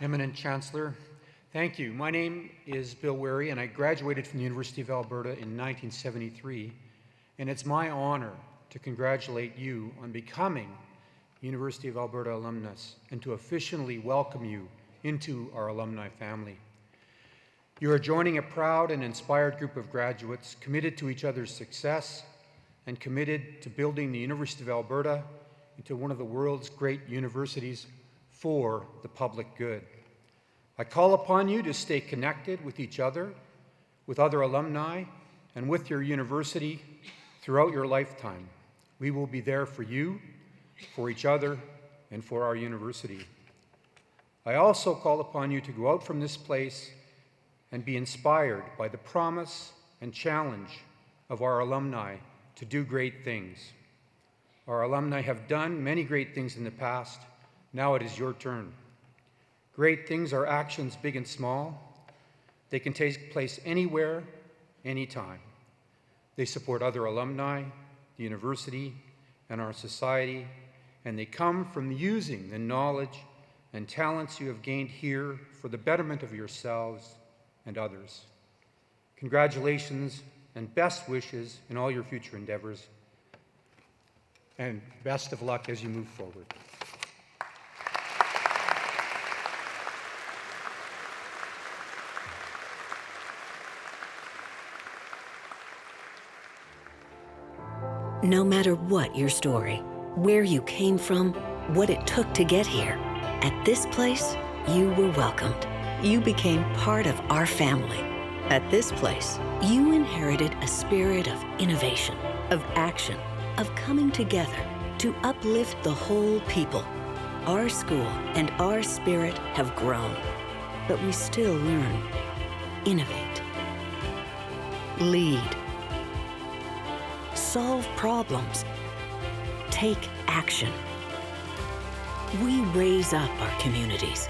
Eminent Chancellor, thank you. My name is Bill Wary, and I graduated from the University of Alberta in 1973, and it's my honor to congratulate you on becoming University of Alberta alumnus and to officially welcome you into our alumni family. You are joining a proud and inspired group of graduates committed to each other's success and committed to building the University of Alberta into one of the world's great universities for the public good. I call upon you to stay connected with each other, with other alumni, and with your university throughout your lifetime. We will be there for you, for each other, and for our university. I also call upon you to go out from this place and be inspired by the promise and challenge of our alumni to do great things. Our alumni have done many great things in the past. Now it is your turn. Great things are actions big and small. They can take place anywhere, anytime. They support other alumni, the university, and our society, and they come from using the knowledge and talents you have gained here for the betterment of yourselves and others. Congratulations and best wishes in all your future endeavors, and best of luck as you move forward. No matter what your story, where you came from, what it took to get here, at this place, you were welcomed. You became part of our family. At this place, you inherited a spirit of innovation, of action, of coming together to uplift the whole people. Our school and our spirit have grown, but we still learn, innovate, lead, solve problems, take action. We raise up our communities,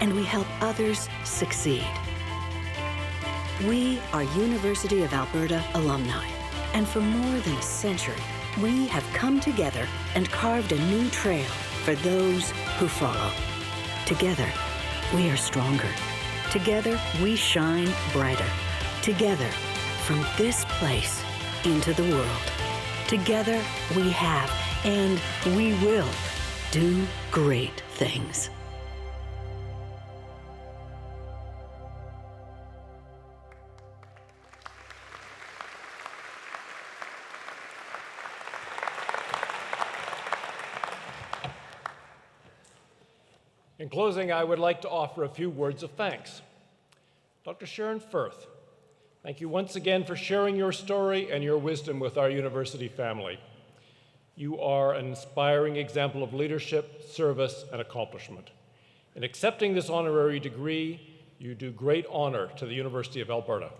and we help others succeed. We are University of Alberta alumni, and for more than a century, we have come together and carved a new trail for those who follow. Together, we are stronger. Together, we shine brighter. Together, from this place into the world. Together, we have and we will do great things. In closing, I would like to offer a few words of thanks. Dr. Sharon Firth, thank you once again for sharing your story and your wisdom with our university family. You are an inspiring example of leadership, service, and accomplishment. In accepting this honorary degree, you do great honor to the University of Alberta.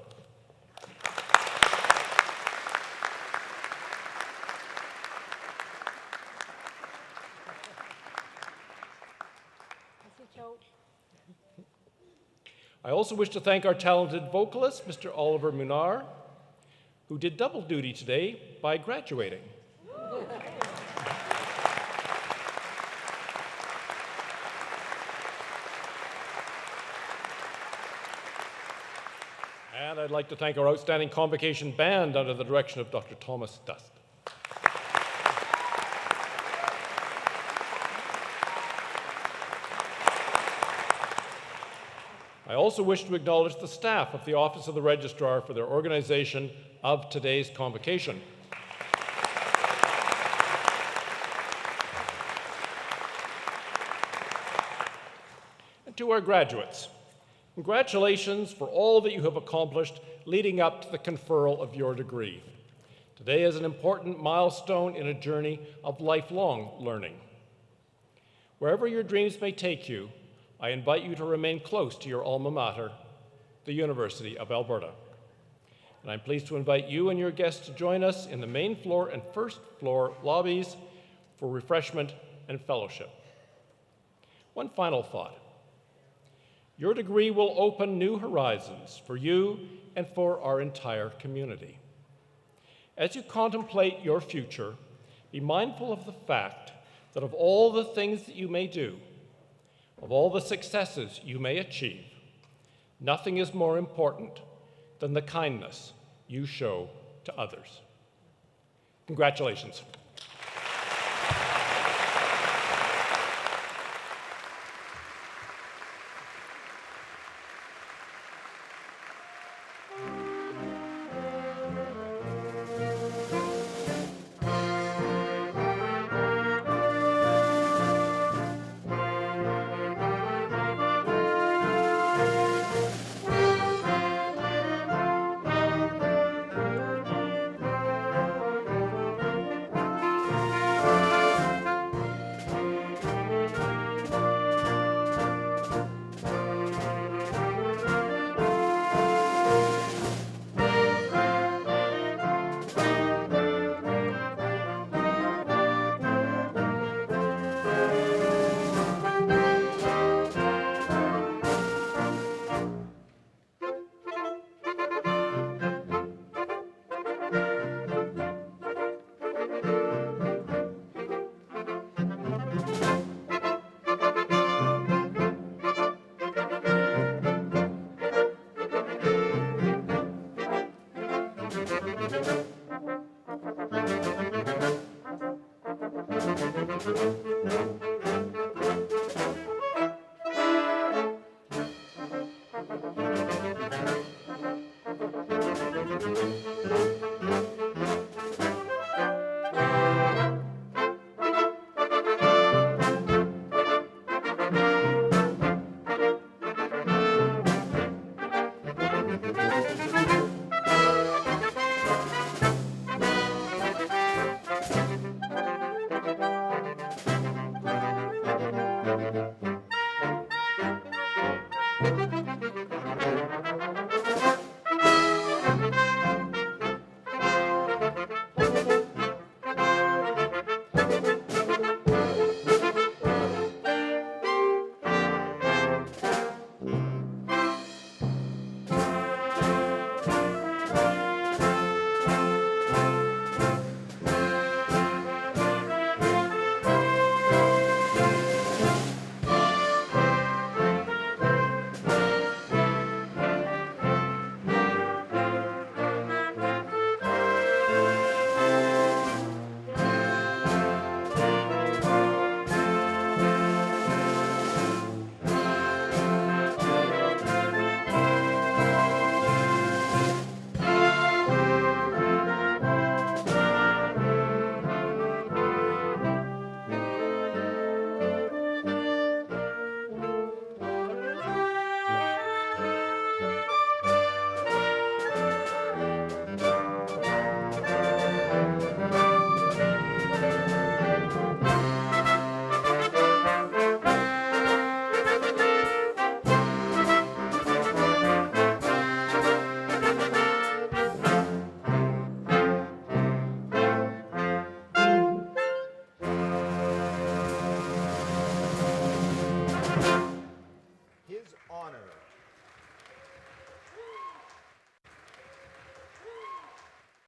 I also wish to thank our talented vocalist, Mr. Oliver Munar, who did double duty today by graduating. And I'd like to thank our outstanding Convocation band under the direction of Dr. Thomas Dust. I also wish to acknowledge the staff of the Office of the Registrar for their organization of today's convocation. And to our graduates, congratulations for all that you have accomplished leading up to the conferral of your degree. Today is an important milestone in a journey of lifelong learning. Wherever your dreams may take you, I invite you to remain close to your alma mater, the University of Alberta. And I'm pleased to invite you and your guests to join us in the main floor and first floor lobbies for refreshment and fellowship. One final thought. Your degree will open new horizons for you and for our entire community. As you contemplate your future, be mindful of the fact that of all the things that you may do, of all the successes you may achieve, nothing is more important than the kindness you show to others. Congratulations.